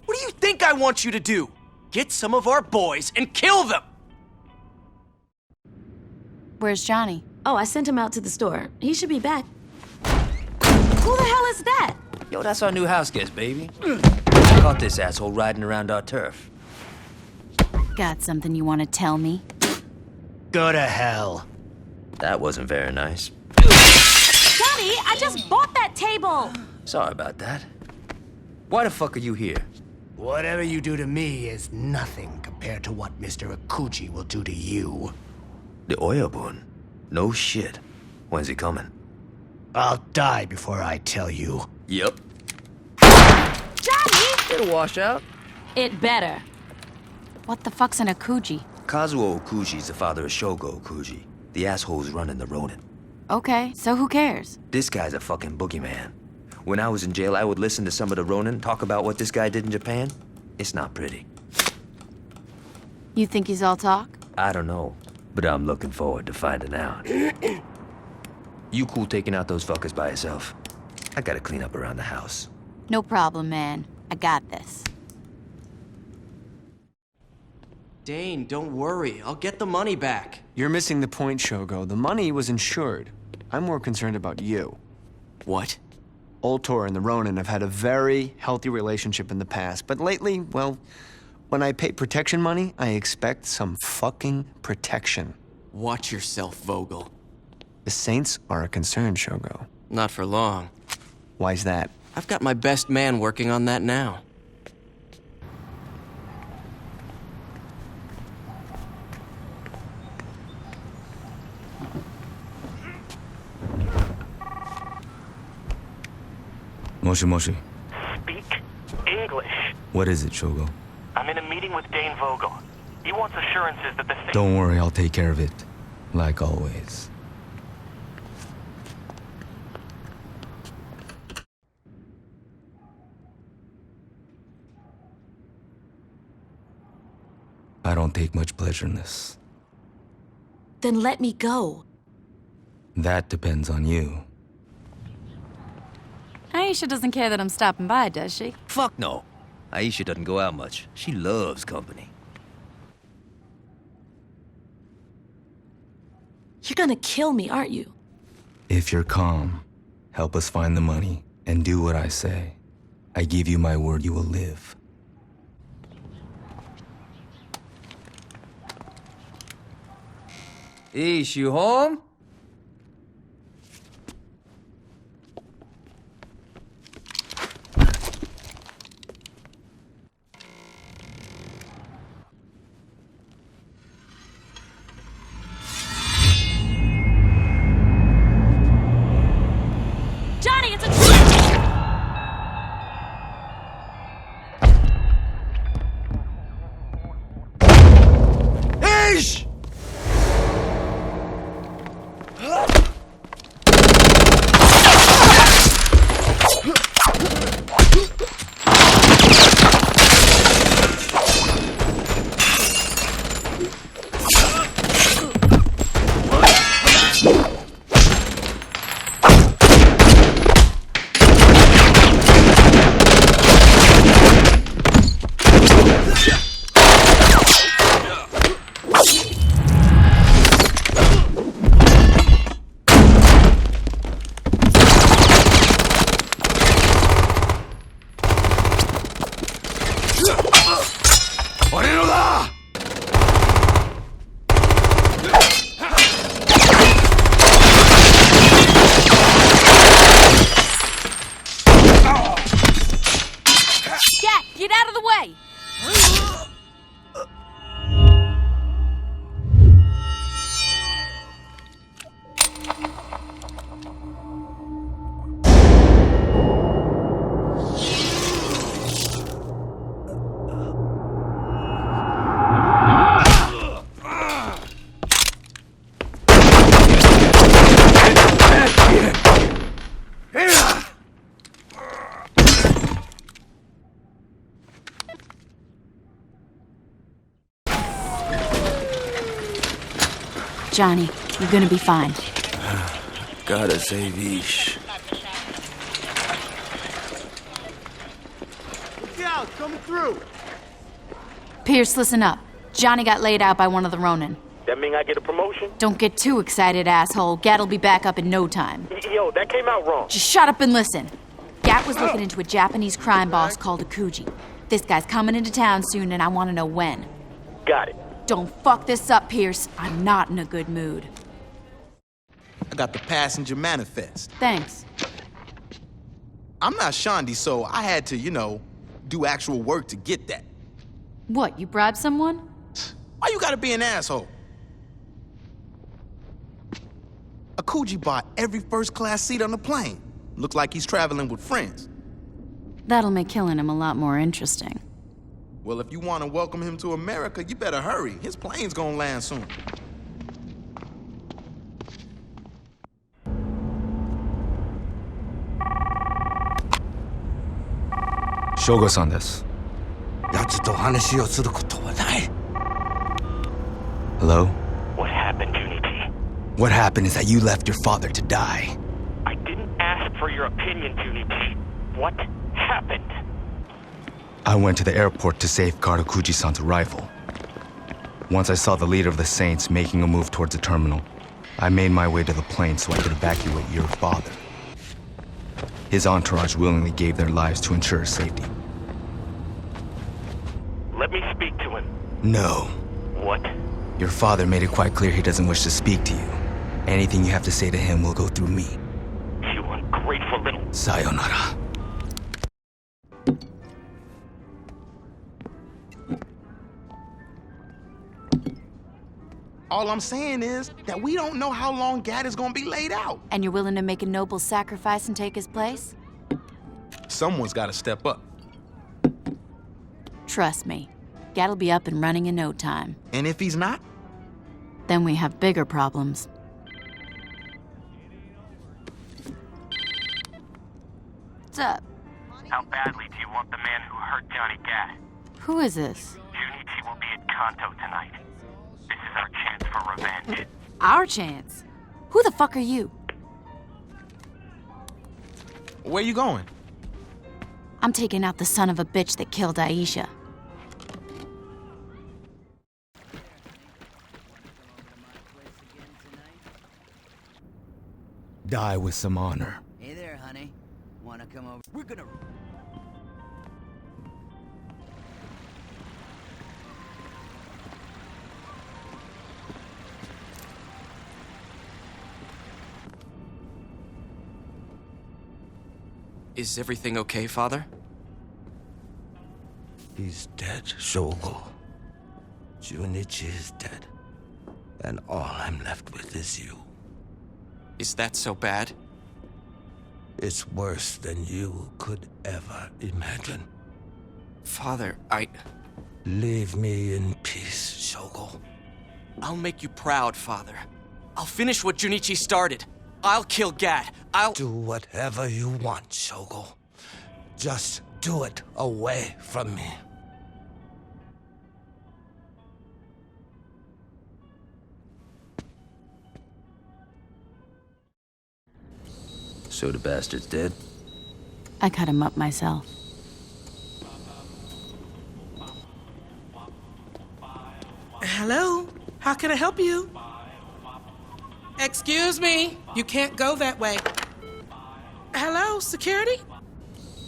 What do you think I want you to do? Get some of our boys and kill them! Where's Johnny? Oh, I sent him out to the store. He should be back. Who the hell is that? Yo, that's our new house guest, baby. Caught this asshole riding around our turf. Got something you want to tell me? Go to hell. That wasn't very nice. Johnny, I just bought that table! Sorry about that. Why the fuck are you here? Whatever you do to me is nothing compared to what Mr. Akuchi will do to you. The Oyabun? No shit. When's he coming? I'll die before I tell you. Yep. Johnny! It'll wash out. It better. What the fuck's an Akuji? Kazuo Okuji's the father of Shogo Okuji, the asshole who's running the Ronin. Okay, so who cares? This guy's a fucking boogeyman. When I was in jail, I would listen to some of the Ronin talk about what this guy did in Japan. It's not pretty. You think he's all talk? I don't know, but I'm looking forward to finding out. You cool taking out those fuckers by yourself? I gotta clean up around the house. No problem, man. I got this. Dane, don't worry. I'll get the money back. You're missing the point, Shogo. The money was insured. I'm more concerned about you. What? Ultor and the Ronin have had a very healthy relationship in the past, but lately, well, when I pay protection money, I expect some fucking protection. Watch yourself, Vogel. The Saints are a concern, Shogo. Not for long. Why's that? I've got my best man working on that now. Moshi Moshi. Speak English. What is it, Shogo? I'm in a meeting with Dane Vogel. He wants assurances that the thing... Don't worry, I'll take care of it. Like always. I don't take much pleasure in this. Then let me go. That depends on you. Aisha doesn't care that I'm stopping by, does she? Fuck no. Aisha doesn't go out much. She loves company. You're gonna kill me, aren't you? If you're calm, help us find the money, and do what I say. I give you my word you will live. Ish, you home? Johnny, it's a trick! Ish! Get out of the way! Johnny, you're gonna be fine. Gotta save Ish. Look out, coming through. Pierce, listen up. Johnny got laid out by one of the Ronin. That mean I get a promotion? Don't get too excited, asshole. Gat'll be back up in no time. Yo, that came out wrong. Just shut up and listen. Gat was looking into a Japanese crime boss called Akuji. This guy's coming into town soon, and I want to know when. Got it. Don't fuck this up, Pierce. I'm not in a good mood. I got the passenger manifest. Thanks. I'm not Shandi, so I had to, do actual work to get that. What, you bribed someone? Why you gotta be an asshole? Akuji bought every first-class seat on the plane. Looks like he's traveling with friends. That'll make killing him a lot more interesting. Well, if you want to welcome him to America, you better hurry. His plane's gonna land soon. Shogo-san desu. Hello? What happened, Junichi? What happened is that you left your father to die. I didn't ask for your opinion, Junichi. What happened? I went to the airport to safeguard Okuji-san's arrival. Once I saw the leader of the Saints making a move towards the terminal, I made my way to the plane so I could evacuate your father. His entourage willingly gave their lives to ensure his safety. Let me speak to him. No. What? Your father made it quite clear he doesn't wish to speak to you. Anything you have to say to him will go through me. You ungrateful little... Sayonara. All I'm saying is that we don't know how long Gat is gonna be laid out. And you're willing to make a noble sacrifice and take his place? Someone's gotta step up. Trust me, Gat'll be up and running in no time. And if he's not? Then we have bigger problems. What's up? How badly do you want the man who hurt Johnny Gat? Who is this? Junichi will be at Kanto tonight. This is our chance for revenge. Our chance? Who the fuck are you? Where you going? I'm taking out the son of a bitch that killed Aisha. Die with some honor. Hey there, honey. Wanna come over? We're gonna... Is everything okay, Father? He's dead, Shogo. Junichi is dead. And all I'm left with is you. Is that so bad? It's worse than you could ever imagine. Father, Leave me in peace, Shogo. I'll make you proud, Father. I'll finish what Junichi started. I'll kill Gat. I'll... Do whatever you want, Shogo. Just do it away from me. So the bastard's dead? I cut him up myself. Hello? How can I help you? Excuse me, you can't go that way. Hello, security?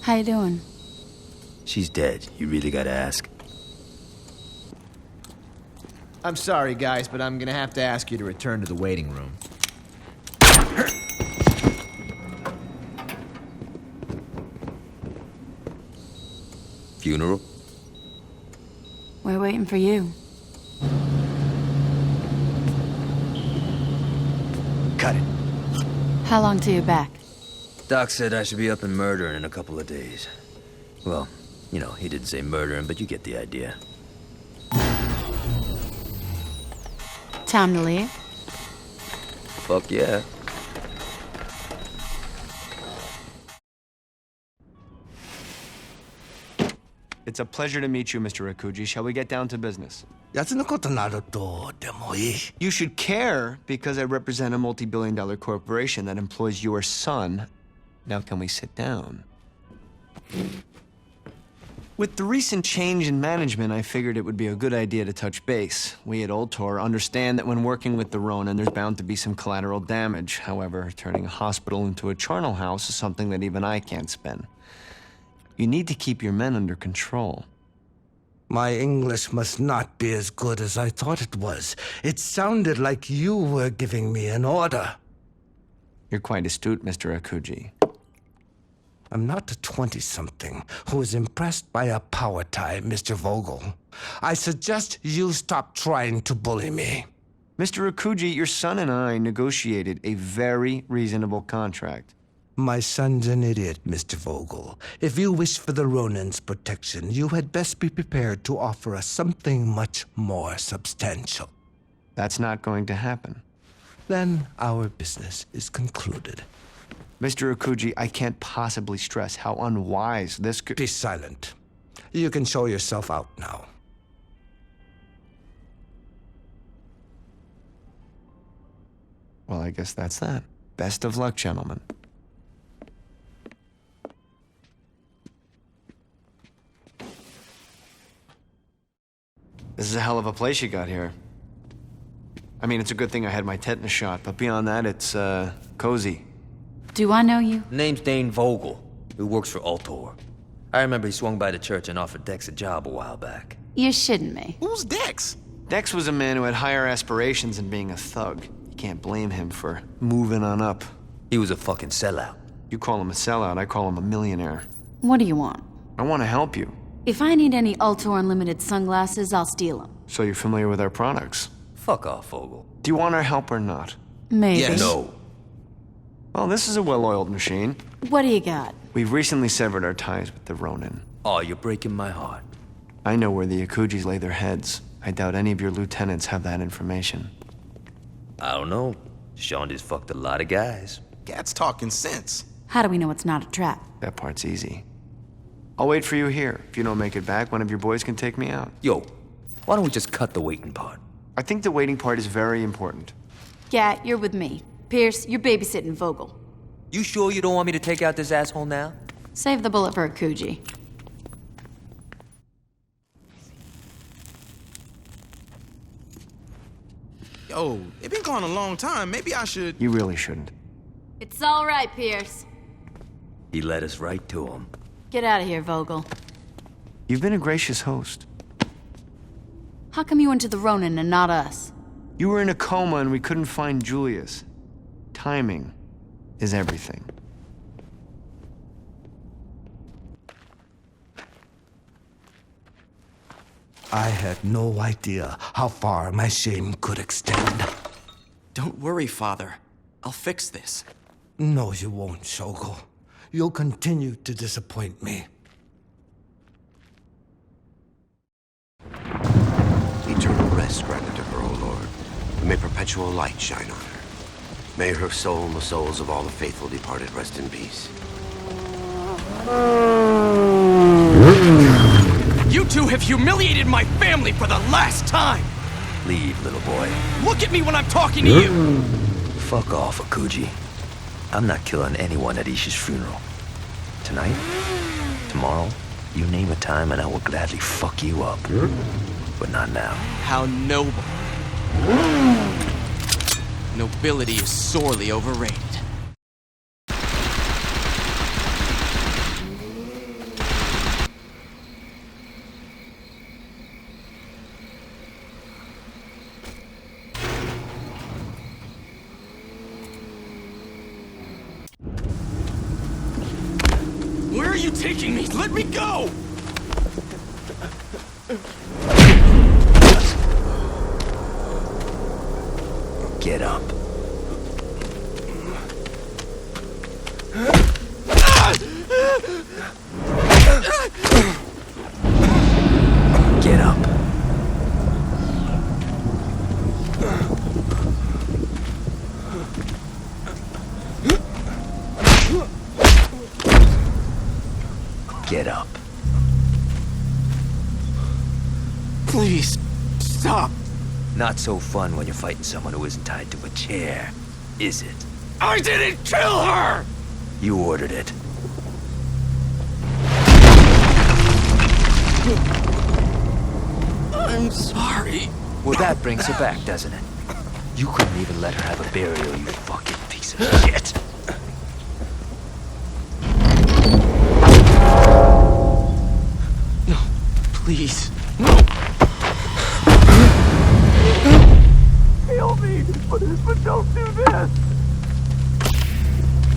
How you doing? She's dead. You really gotta ask. I'm sorry, guys, but I'm gonna have to ask you to return to the waiting room. Funeral? We're waiting for you. Cut it. How long till you're back? Doc said I should be up and murdering in a couple of days. Well, you know, he didn't say murdering, but you get the idea. Time to leave? Fuck yeah. It's a pleasure to meet you, Mr. Rikuji. Shall we get down to business? You should care because I represent a multi-billion-dollar corporation that employs your son. Now can we sit down? With the recent change in management, I figured it would be a good idea to touch base. We at Ultor understand that when working with the Ronin, there's bound to be some collateral damage. However, turning a hospital into a charnel house is something that even I can't spin. You need to keep your men under control. My English must not be as good as I thought it was. It sounded like you were giving me an order. You're quite astute, Mr. Akuji. I'm not a 20-something who is impressed by a power tie, Mr. Vogel. I suggest you stop trying to bully me. Mr. Akuji, your son and I negotiated a very reasonable contract. My son's an idiot, Mr. Vogel. If you wish for the Ronin's protection, you had best be prepared to offer us something much more substantial. That's not going to happen. Then our business is concluded. Mr. Akuji, I can't possibly stress how unwise this could— Be silent. You can show yourself out now. Well, I guess that's that. Best of luck, gentlemen. This is a hell of a place you got here. I mean, it's a good thing I had my tetanus shot, but beyond that, it's, cozy. Do I know you? Name's Dane Vogel, who works for Ultor. I remember he swung by the church and offered Dex a job a while back. You're shitting me. Who's Dex? Dex was a man who had higher aspirations than being a thug. You can't blame him for moving on up. He was a fucking sellout. You call him a sellout, I call him a millionaire. What do you want? I want to help you. If I need any Ultor Unlimited sunglasses, I'll steal them. So you're familiar with our products? Fuck off, Vogel. Do you want our help or not? Maybe. Yes. No. Well, this is a well-oiled machine. What do you got? We've recently severed our ties with the Ronin. Oh, you're breaking my heart. I know where the Akujis lay their heads. I doubt any of your lieutenants have that information. I don't know. Shonda's fucked a lot of guys. Cat's talking sense. How do we know it's not a trap? That part's easy. I'll wait for you here. If you don't make it back, one of your boys can take me out. Yo, why don't we just cut the waiting part? I think the waiting part is very important. Gat, you're with me. Pierce, you're babysitting Vogel. You sure you don't want me to take out this asshole now? Save the bullet for Akuji. Yo, it been gone a long time. Maybe I should— You really shouldn't. It's all right, Pierce. He led us right to him. Get out of here, Vogel. You've been a gracious host. How come you went to the Ronin and not us? You were in a coma and we couldn't find Julius. Timing is everything. I had no idea how far my shame could extend. Don't worry, Father. I'll fix this. No, you won't, Shogo. You'll continue to disappoint me. Eternal rest granted to her, O Lord. And may perpetual light shine on her. May her soul and the souls of all the faithful departed rest in peace. You two have humiliated my family for the last time! Leave, little boy. Look at me when I'm talking to you! Fuck off, Akuji. I'm not killing anyone at Aisha's funeral. Tonight? Tomorrow? You name a time and I will gladly fuck you up. But not now. How noble. Nobility is sorely overrated. Where are you taking me? Let me go! Get up. Get up. Get up. Please, stop. Not so fun when you're fighting someone who isn't tied to a chair, is it? I didn't kill her! You ordered it. I'm sorry. Well, that brings her back, doesn't it? You couldn't even let her have a burial, you fucking piece of shit. No, please. No! Kill me, but don't do this!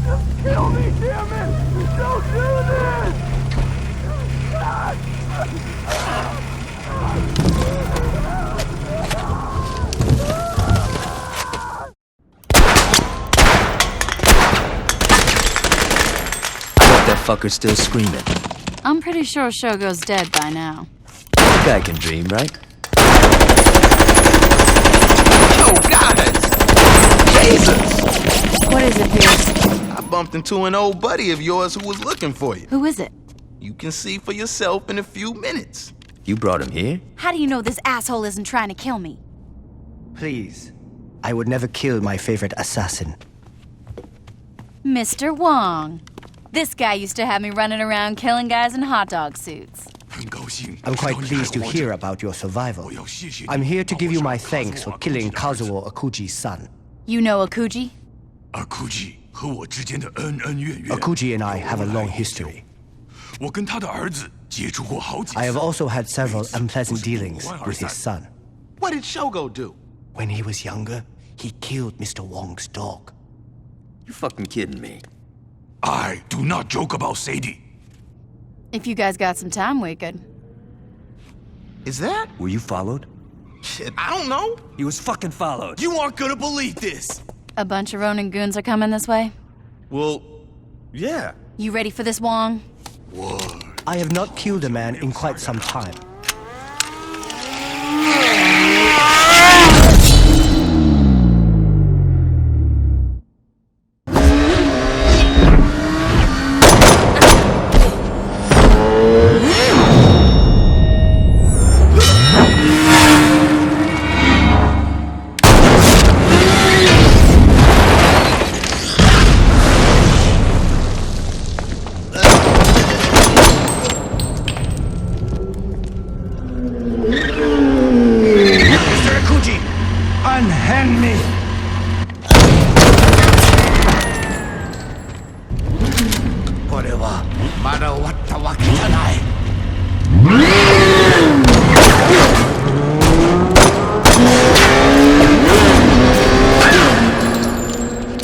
Just kill me, damn it! Don't do this! That fucker's still screaming. I'm pretty sure Shogo's dead by now. That guy can dream, right? Yo, guys! Jesus! What is it, Pierce? I bumped into an old buddy of yours who was looking for you. Who is it? You can see for yourself in a few minutes. You brought him here? How do you know this asshole isn't trying to kill me? Please. I would never kill my favorite assassin. Mr. Wong. This guy used to have me running around killing guys in hot dog suits. I'm quite pleased to hear about your survival. I'm here to give you my thanks for killing Kazuo Akuji's son. You know Akuji? Akuji and I have a long history. I have also had several unpleasant dealings with his son. What did Shogo do? When he was younger, he killed Mr. Wong's dog. You fucking kidding me? I do not joke about Sadie. If you guys got some time, we could. Is that? Were you followed? Shit, I don't know. He was fucking followed. You aren't gonna believe this. A bunch of Ronin goons are coming this way? Well, yeah. You ready for this, Wong? What? I have not killed a man in quite some time. Unhand me! Whatever.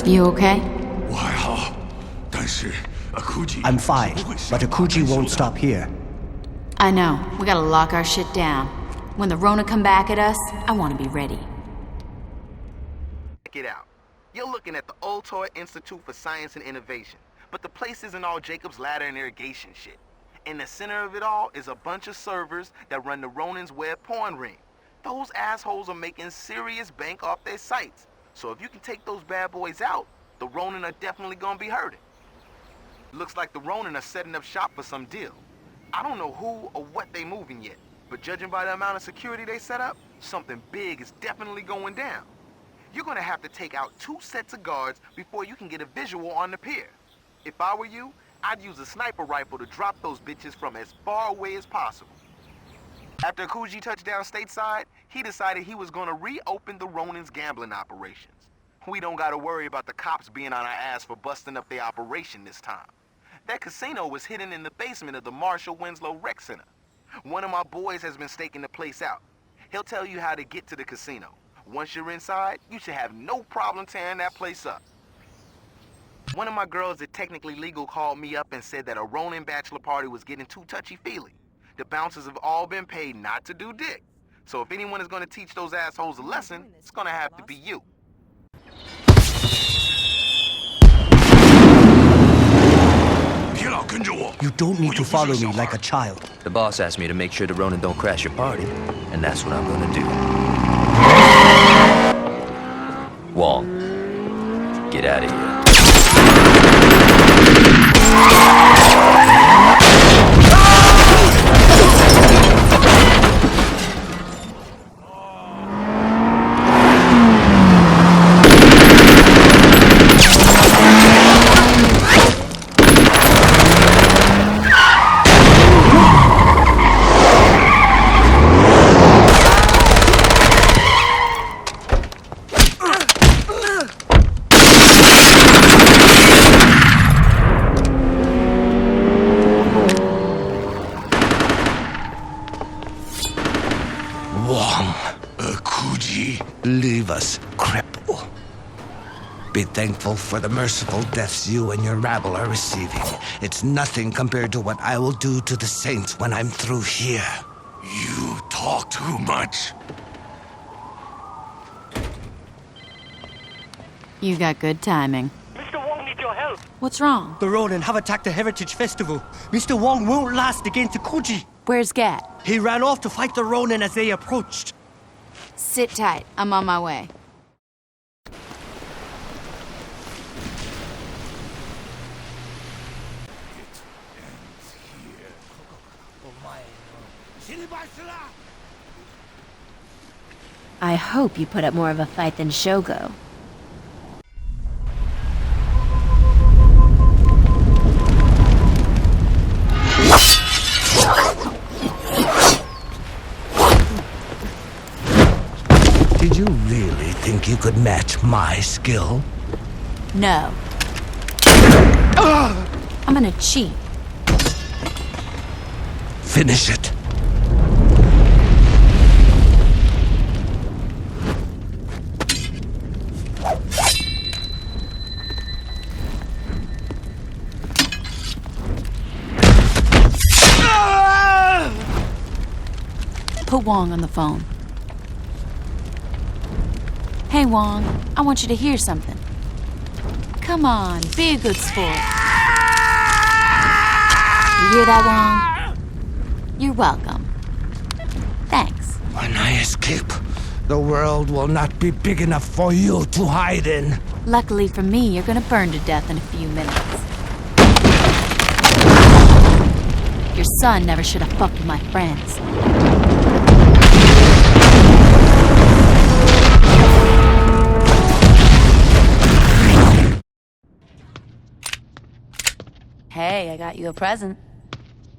You okay? I'm fine, but Akuji won't stop here. I know. We gotta lock our shit down. When the Rona come back at us, I want to be ready. Check it out. You're looking at the Ultor Institute for Science and Innovation, but the place isn't all Jacob's Ladder and irrigation shit. In the center of it all is a bunch of servers that run the Ronin's web porn ring. Those assholes are making serious bank off their sites. So if you can take those bad boys out, the Ronin are definitely gonna be hurting. Looks like the Ronin are setting up shop for some deal. I don't know who or what they moving yet, but judging by the amount of security they set up, something big is definitely going down. You're gonna have to take out 2 sets of guards before you can get a visual on the pier. If I were you, I'd use a sniper rifle to drop those bitches from as far away as possible. After Akuji touched down stateside, he decided he was gonna reopen the Ronin's gambling operations. We don't gotta worry about the cops being on our ass for busting up their operation this time. That casino was hidden in the basement of the Marshall Winslow Rec Center. One of my boys has been staking the place out. He'll tell you how to get to the casino. Once you're inside, you should have no problem tearing that place up. One of my girls at Technically Legal called me up and said that a Ronin bachelor party was getting too touchy-feely. the bouncers have all been paid not to do dick. So if anyone is going to teach those assholes a lesson, it's going to have to be you. You don't need to follow me like a child. The boss asked me to make sure the Ronin don't crash your party, and that's what I'm gonna do. Wong, get out of here. Leave us, cripple. Be thankful for the merciful deaths you and your rabble are receiving. It's nothing compared to what I will do to the Saints when I'm through here. You talk too much. You got good timing. Mr. Wong needs your help. What's wrong? The Ronin have attacked the Heritage Festival. Mr. Wong won't last against the Koji. Where's Gat? He ran off to fight the Ronin as they approached. Sit tight. I'm on my way. I hope you put up more of a fight than Shogo. Did you really think you could match my skill? No. I'm gonna cheat. Finish it. Put Wong on the phone. Hey, Wong, I want you to hear something. Come on, be a good sport. You hear that, Wong? You're welcome. Thanks. When I escape, the world will not be big enough for you to hide in. Luckily for me, you're gonna burn to death in a few minutes. Your son never should have fucked with my friends. Hey, I got you a present.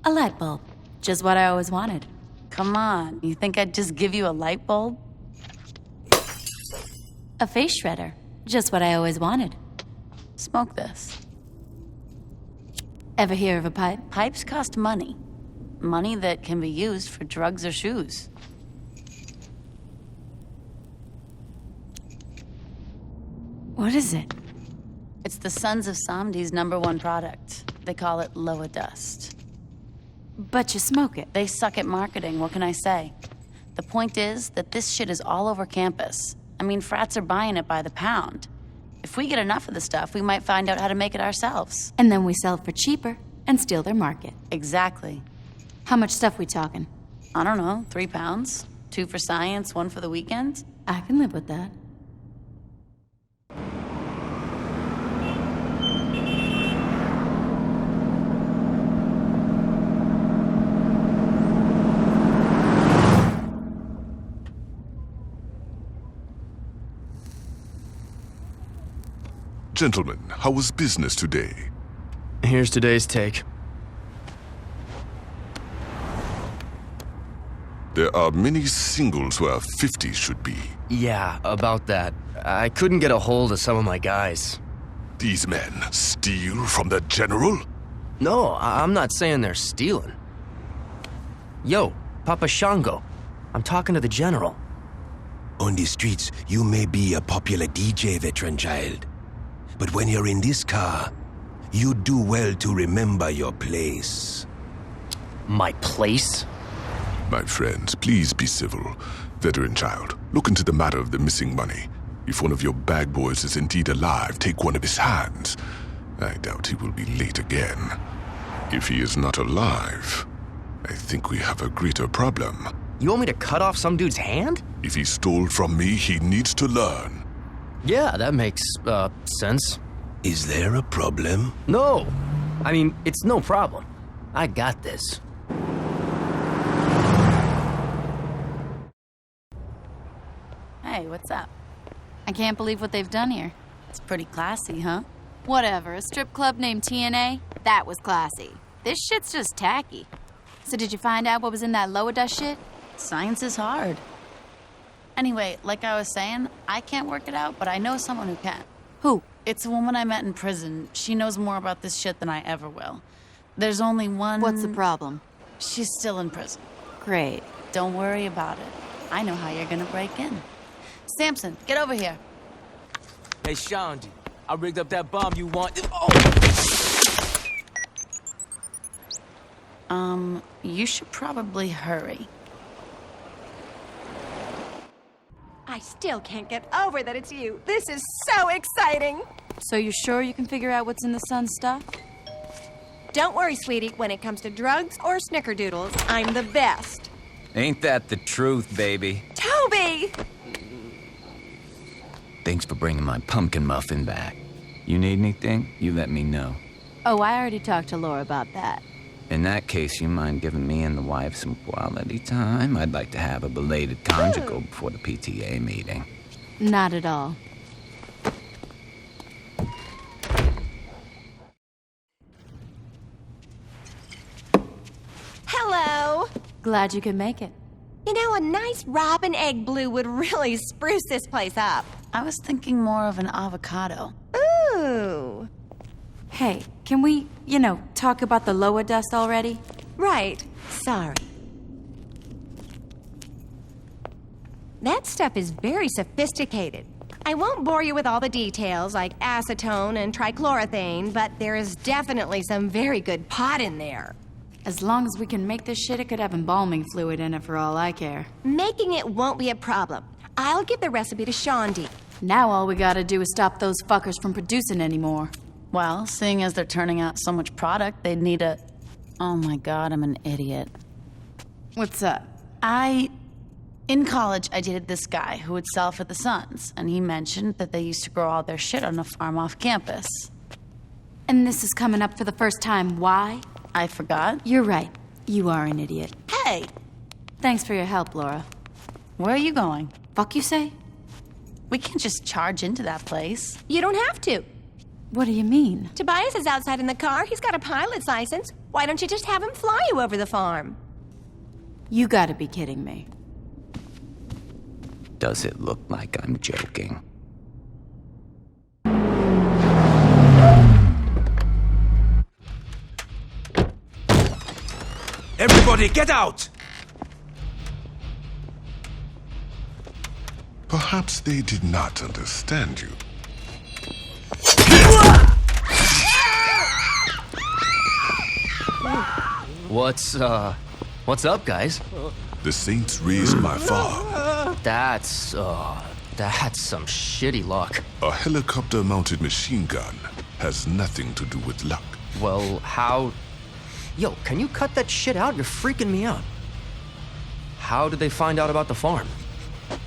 A light bulb. Just what I always wanted. Come on, you think I'd just give you a light bulb? A face shredder. Just what I always wanted. Smoke this. Ever hear of a pipe? Pipes cost money. Money that can be used for drugs or shoes. What is it? It's the Sons of Samedi's #1 product. They call it Loa Dust. But you smoke it. They suck at marketing, what can I say? The point is that this shit is all over campus. I mean, frats are buying it by the pound. If we get enough of the stuff, we might find out how to make it ourselves. And then we sell it for cheaper and steal their market. Exactly. How much stuff we talking? I don't know, 3 pounds. 2 for science, 1 for the weekend. I can live with that. Gentlemen, how was business today? Here's today's take. There are many singles where 50 should be. Yeah, about that. I couldn't get a hold of some of my guys. These men steal from the general? No, I'm not saying they're stealing. Yo, Papa Shango, I'm talking to the general. On the streets, you may be a popular DJ, veteran child. But when you're in this car, you do well to remember your place. My place? My friends, please be civil. Veteran child, look into the matter of the missing money. If one of your bag boys is indeed alive, take one of his hands. I doubt he will be late again. If he is not alive, I think we have a greater problem. You want me to cut off some dude's hand? If he stole from me, he needs to learn. Yeah, that makes, sense. Is there a problem? No! I mean, it's no problem. I got this. Hey, what's up? I can't believe what they've done here. It's pretty classy, huh? Whatever, a strip club named TNA? That was classy. This shit's just tacky. So did you find out what was in that lower dust shit? Science is hard. Anyway, like I was saying, I can't work it out, but I know someone who can. Who? It's a woman I met in prison. She knows more about this shit than I ever will. There's only one... What's the problem? She's still in prison. Great. Don't worry about it. I know how you're gonna break in. Samson, get over here. Hey, Shandy, I rigged up that bomb you want. Oh! You should probably hurry. I still can't get over that it's you. This is so exciting. So you're sure you can figure out what's in the Sun's stuff? Don't worry, sweetie. When it comes to drugs or snickerdoodles, I'm the best. Ain't that the truth, baby? Toby! Thanks for bringing my pumpkin muffin back. You need anything? You let me know. Oh, I already talked to Laura about that. In that case, you mind giving me and the wife some quality time? I'd like to have a belated conjugal before the PTA meeting. Not at all. Hello. Glad you could make it. You know, a nice robin egg blue would really spruce this place up. I was thinking more of an avocado. Ooh. Hey, can we, talk about the lower dust already? Right. Sorry. That stuff is very sophisticated. I won't bore you with all the details like acetone and trichloroethane, but there is definitely some very good pot in there. As long as we can make this shit, it could have embalming fluid in it for all I care. Making it won't be a problem. I'll give the recipe to Shandy. Now all we gotta do is stop those fuckers from producing anymore. Well, seeing as they're turning out so much product, they'd need a... Oh my god, I'm an idiot. What's up? In college, I dated this guy who would sell for the Sons, and he mentioned that they used to grow all their shit on a farm off campus. And this is coming up for the first time. Why? I forgot. You're right. You are an idiot. Hey! Thanks for your help, Laura. Where are you going? Fuck you say? We can't just charge into that place. You don't have to. What do you mean? Tobias is outside in the car. He's got a pilot's license. Why don't you just have him fly you over the farm? You gotta be kidding me. Does it look like I'm joking? Everybody, get out! Perhaps they did not understand you. What's up, guys? The Saints raised my farm. That's some shitty luck. A helicopter-mounted machine gun has nothing to do with luck. Well, how... Yo, can you cut that shit out? You're freaking me out. How did they find out about the farm?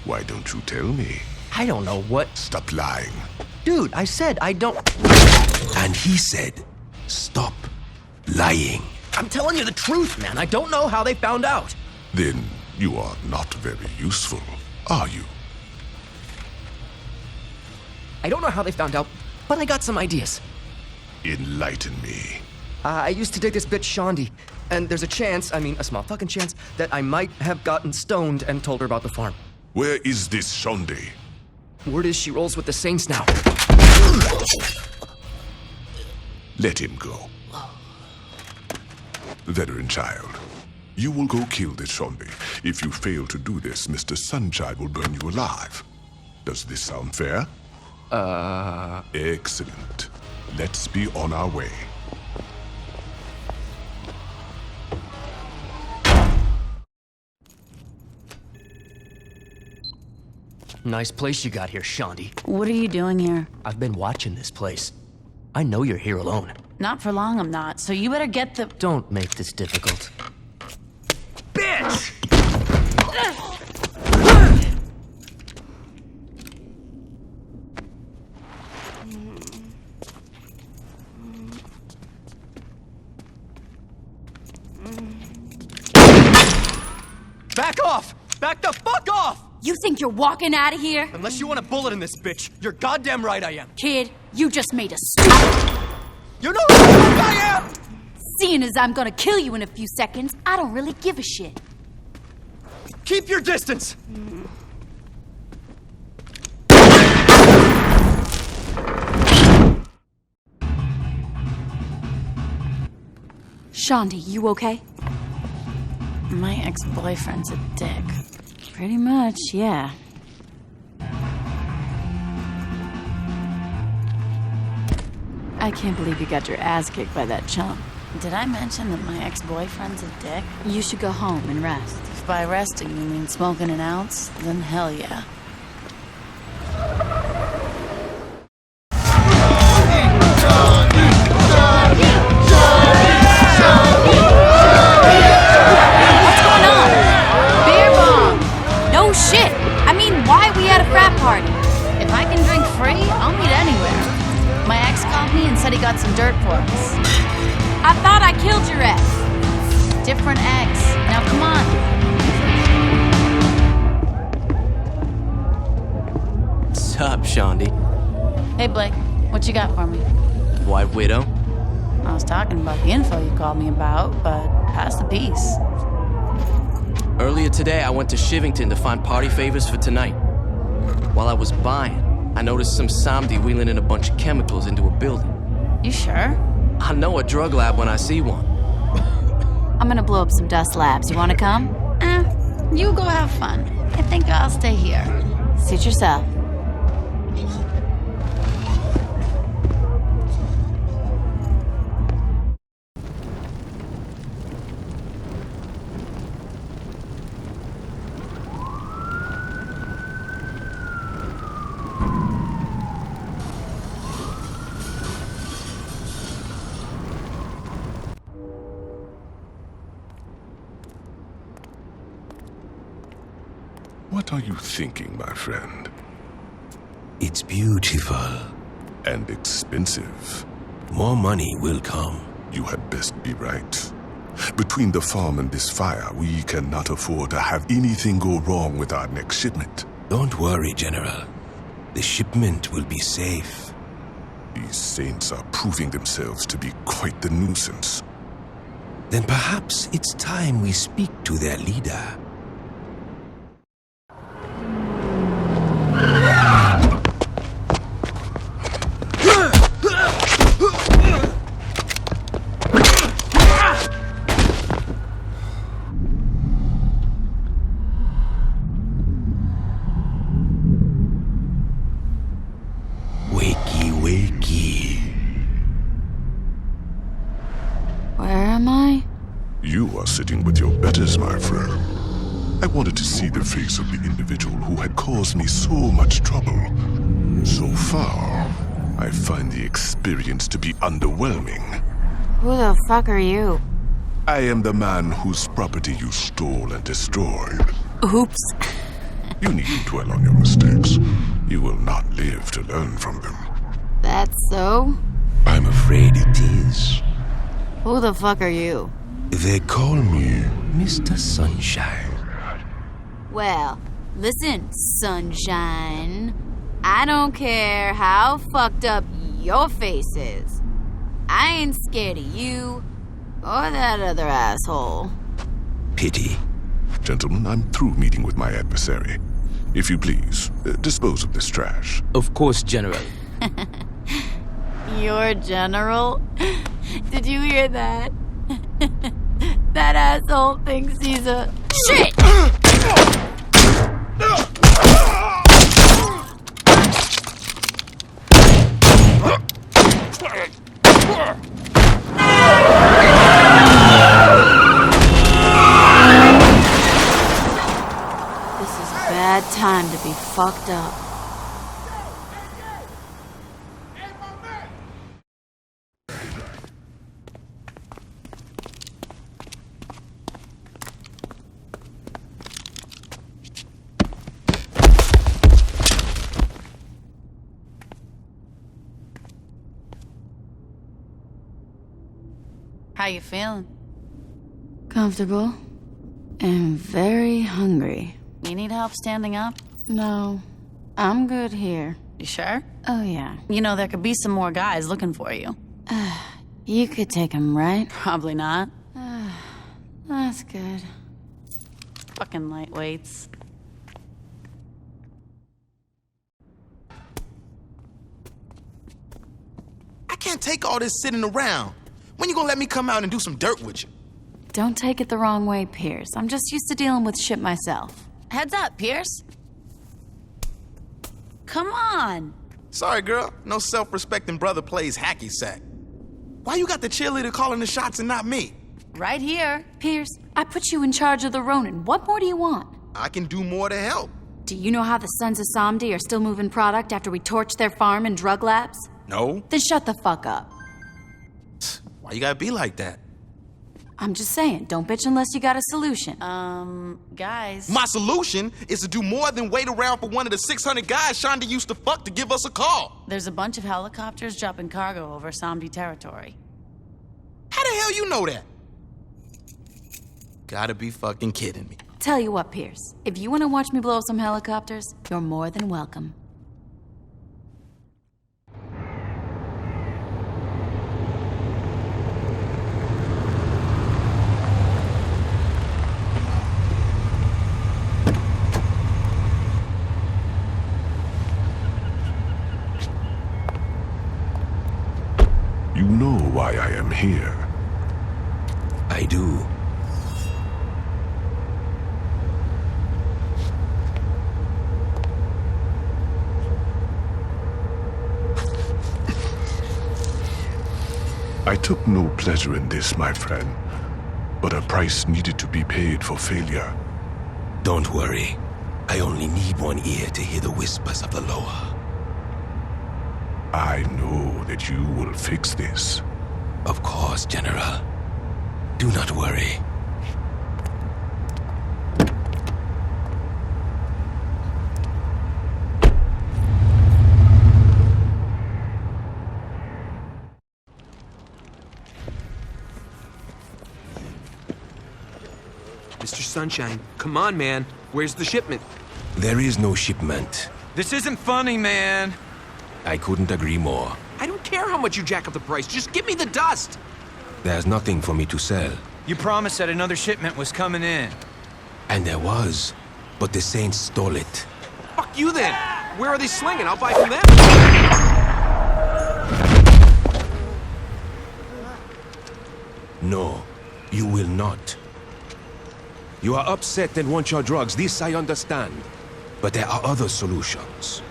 Why don't you tell me? I don't know what... Stop lying. Dude, I said I don't... And he said, stop lying. I'm telling you the truth, man. I don't know how they found out. Then you are not very useful, are you? I don't know how they found out, but I got some ideas. Enlighten me. I used to date this bitch Shandy, and there's a chance, a small fucking chance, that I might have gotten stoned and told her about the farm. Where is this Shandy? Word is she rolls with the Saints now. Let him go. Veteran child, you will go kill this Shandy. If you fail to do this, Mr. Sunchild will burn you alive. Does this sound fair? Excellent. Let's be on our way. Nice place you got here, Shandy. What are you doing here? I've been watching this place. I know you're here alone. Not for long, I'm not, so you better get the... Don't make this difficult. Bitch! Back off! Back the fuck off! You think you're walking out of here? Unless you want a bullet in this bitch, you're goddamn right I am. Kid, you just made a stupid. You know who the fuck I am! Seeing as I'm gonna kill you in a few seconds, I don't really give a shit. Keep your distance! Shandy, you okay? My ex-boyfriend's a dick. Pretty much, yeah. I can't believe you got your ass kicked by that chump. Did I mention that my ex-boyfriend's a dick? You should go home and rest. If by resting you mean smoking an ounce, then hell yeah. Shit! I mean, why are we at a frat party? If I can drink free, I'll meet anywhere. My ex called me and said he got some dirt for us. I thought I killed your ex. Different ex. Now come on. Sup, Shandy? Hey Blake, what you got for me? White Widow? I was talking about the info you called me about, but pass the peace. Earlier today, I went to Shivington to find party favors for tonight. While I was buying, I noticed some Samedi wheeling in a bunch of chemicals into a building. You sure? I know a drug lab when I see one. I'm gonna blow up some dust labs. You wanna come? You go have fun. I think I'll stay here. Suit yourself. What are you thinking, my friend? It's beautiful. And expensive. More money will come. You had best be right. Between the farm and this fire, we cannot afford to have anything go wrong with our next shipment. Don't worry, General. The shipment will be safe. These saints are proving themselves to be quite the nuisance. Then perhaps it's time we speak to their leader. Sitting with your betters, my friend. I wanted to see the face of the individual who had caused me so much trouble. So far, I find the experience to be underwhelming. Who the fuck are you? I am the man whose property you stole and destroyed. Oops. You needn't dwell on your mistakes. You will not live to learn from them. That's so? I'm afraid it is. Who the fuck are you? They call me Mr. Sunshine. Well, listen, Sunshine. I don't care how fucked up your face is. I ain't scared of you or that other asshole. Pity. Gentlemen, I'm through meeting with my adversary. If you please, dispose of this trash. Of course, General. Your general? Did you hear that? That asshole thinks he's a... Shit! This is bad time to be fucked up. How you feeling? Comfortable. And very hungry. You need help standing up? No, I'm good here. You sure? Oh, yeah. You know, there could be some more guys looking for you. You could take him, right? Probably not. That's good. Fucking lightweights. I can't take all this sitting around. When you gonna let me come out and do some dirt with you? Don't take it the wrong way, Pierce. I'm just used to dealing with shit myself. Heads up, Pierce. Come on. Sorry, girl. No self-respecting brother plays hacky sack. Why you got the cheerleader calling the shots and not me? Right here. Pierce, I put you in charge of the Ronin. What more do you want? I can do more to help. Do you know how the Sons of Samedi are still moving product after we torched their farm and drug labs? No. Then shut the fuck up. Why you gotta be like that? I'm just saying, don't bitch unless you got a solution. Guys. My solution is to do more than wait around for one of the 600 guys Shonda used to fuck to give us a call. There's a bunch of helicopters dropping cargo over Samedi territory. How the hell you know that? Gotta be fucking kidding me. Tell you what, Pierce. If you want to watch me blow some helicopters, you're more than welcome. You know why I am here. I do. I took no pleasure in this, my friend, but a price needed to be paid for failure. Don't worry. I only need one ear to hear the whispers of the lower. I know that you will fix this. Of course, General. Do not worry. Mr. Sunshine, come on, man. Where's the shipment? There is no shipment. This isn't funny, man. I couldn't agree more. I don't care how much you jack up the price. Just give me the dust. There's nothing for me to sell. You promised that another shipment was coming in. And there was, but the Saints stole it. Fuck you then. Where are they slinging? I'll buy from them. No, you will not. You are upset and want your drugs. This I understand. But there are other solutions.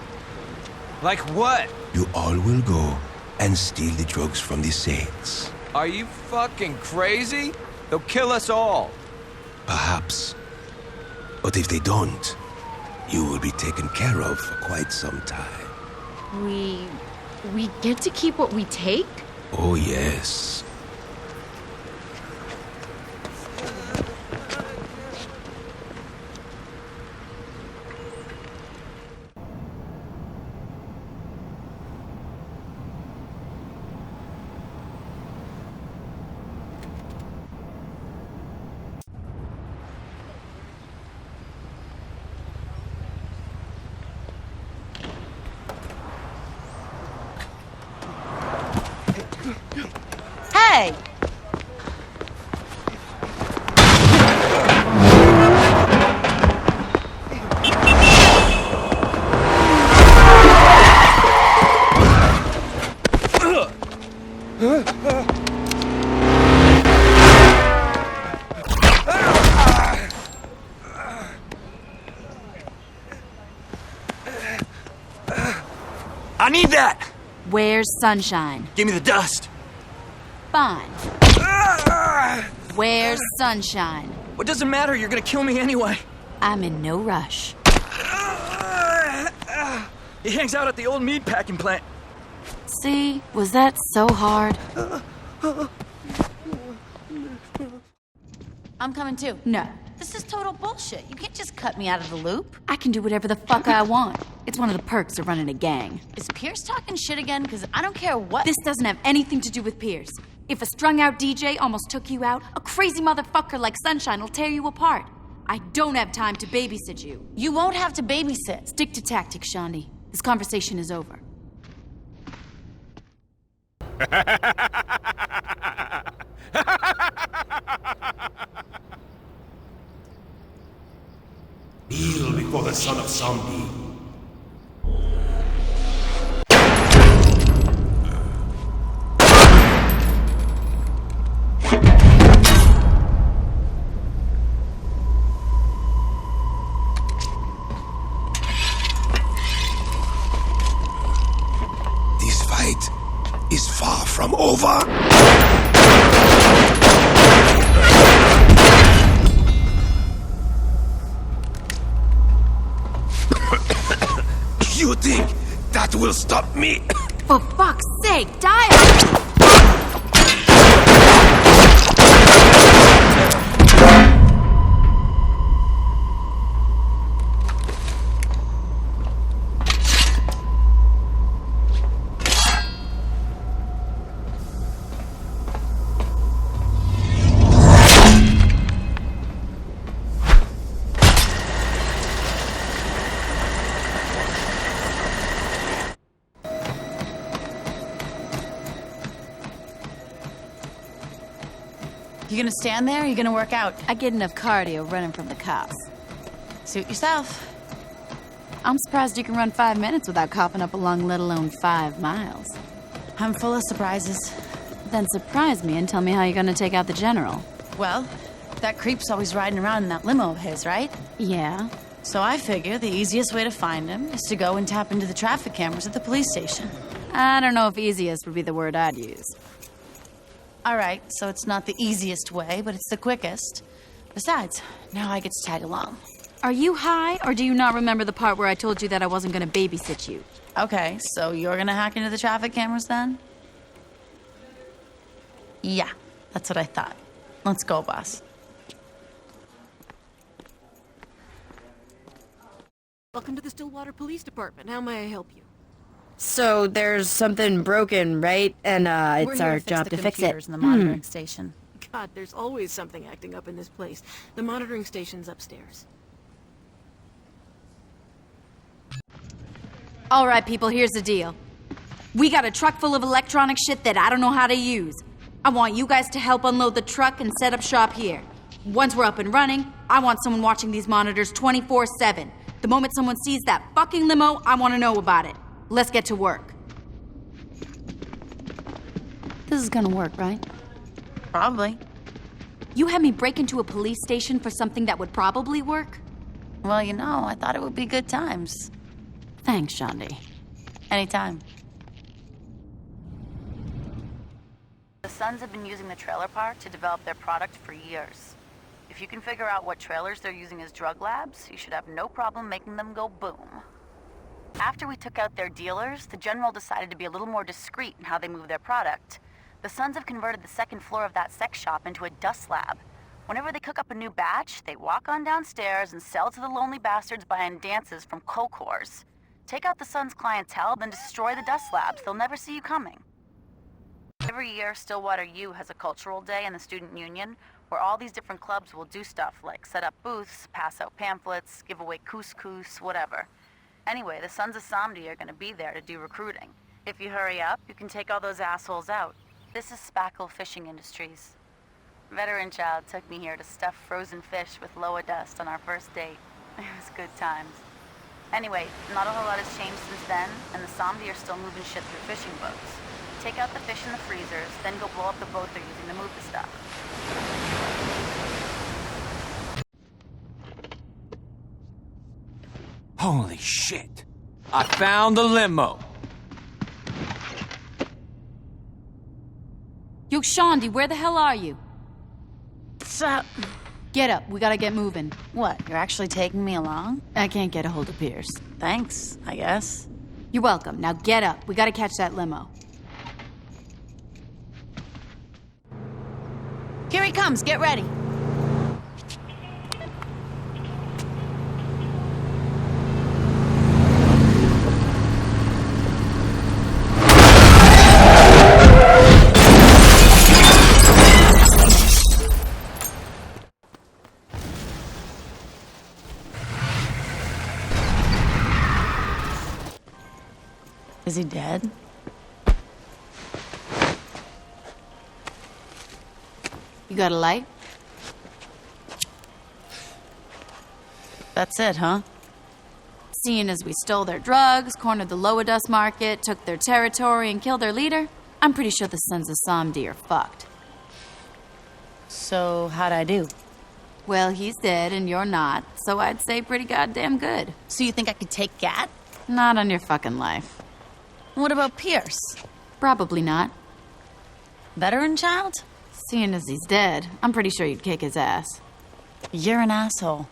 Like what? You all will go and steal the drugs from the Saints. Are you fucking crazy? They'll kill us all. Perhaps. But if they don't, you will be taken care of for quite some time. We get to keep what we take? Oh, yes. Hey! I need that! Where's Sunshine? Give me the dust. Fine. Where's Sunshine? What doesn't matter? You're gonna kill me anyway. I'm in no rush. He hangs out at the old meat packing plant. See? Was that so hard? I'm coming too. No. This is total bullshit. You can't just cut me out of the loop. I can do whatever the fuck I want. It's one of the perks of running a gang. Is Pierce talking shit again? Because I don't care what. This doesn't have anything to do with Pierce. If a strung-out DJ almost took you out, a crazy motherfucker like Sunshine will tear you apart. I don't have time to babysit you. You won't have to babysit. Stick to tactics, Shaundi. This conversation is over. Kneel before the Son of Samedi. This fight is far from over. You think that will stop me? For fuck's sake, die! You gonna stand there or you gonna work out? I get enough cardio running from the cops. Suit yourself. I'm surprised you can run 5 minutes without coughing up a lung, let alone 5 miles. I'm full of surprises. Then surprise me and tell me how you're gonna take out the general. Well, that creep's always riding around in that limo of his, right? Yeah. So I figure the easiest way to find him is to go and tap into the traffic cameras at the police station. I don't know if easiest would be the word I'd use. All right, so it's not the easiest way, but it's the quickest. Besides, now I get to tag along. Are you high, or do you not remember the part where I told you that I wasn't gonna babysit you? Okay, so you're gonna hack into the traffic cameras then? Yeah, that's what I thought. Let's go, boss. Welcome to the Stillwater Police Department. How may I help you? So there's something broken, right? And it's our job to fix it. In the monitoring station. God, there's always something acting up in this place. The monitoring station's upstairs. All right, people, here's the deal. We got a truck full of electronic shit that I don't know how to use. I want you guys to help unload the truck and set up shop here. Once we're up and running, I want someone watching these monitors 24/7. The moment someone sees that fucking limo, I want to know about it. Let's get to work. This is gonna work, right? Probably. You had me break into a police station for something that would probably work? Well, you know, I thought it would be good times. Thanks, Shaundi. Anytime. The Sons have been using the trailer park to develop their product for years. If you can figure out what trailers they're using as drug labs, you should have no problem making them go boom. After we took out their dealers, the General decided to be a little more discreet in how they move their product. The Sons have converted the second floor of that sex shop into a dust lab. Whenever they cook up a new batch, they walk on downstairs and sell to the lonely bastards buying dances from coke whores. Take out the Sons' clientele, then destroy the dust labs. They'll never see you coming. Every year, Stillwater U has a cultural day in the student union where all these different clubs will do stuff like set up booths, pass out pamphlets, give away couscous, whatever. Anyway, the Sons of Samedi are going to be there to do recruiting. If you hurry up, you can take all those assholes out. This is Spackle Fishing Industries. Veteran child took me here to stuff frozen fish with Loa dust on our first date. It was good times. Anyway, not a whole lot has changed since then, and the Samedi are still moving shit through fishing boats. Take out the fish in the freezers, then go blow up the boat they're using to move the stuff. Holy shit. I found the limo. Yo, Shaundi, where the hell are you? What's up? Get up, we gotta get moving. What, you're actually taking me along? I can't get a hold of Pierce. Thanks, I guess. You're welcome. Now get up. We gotta catch that limo. Here he comes. Get ready. Is he dead? You got a light? That's it, huh? Seeing as we stole their drugs, cornered the Lower Dust Market, took their territory, and killed their leader, I'm pretty sure the Sons of Samedi are fucked. So, how'd I do? Well, he's dead and you're not, so I'd say pretty goddamn good. So you think I could take Gat? Not on your fucking life. What about Pierce? Probably not. Veteran child? Seeing as he's dead, I'm pretty sure you'd kick his ass. You're an asshole.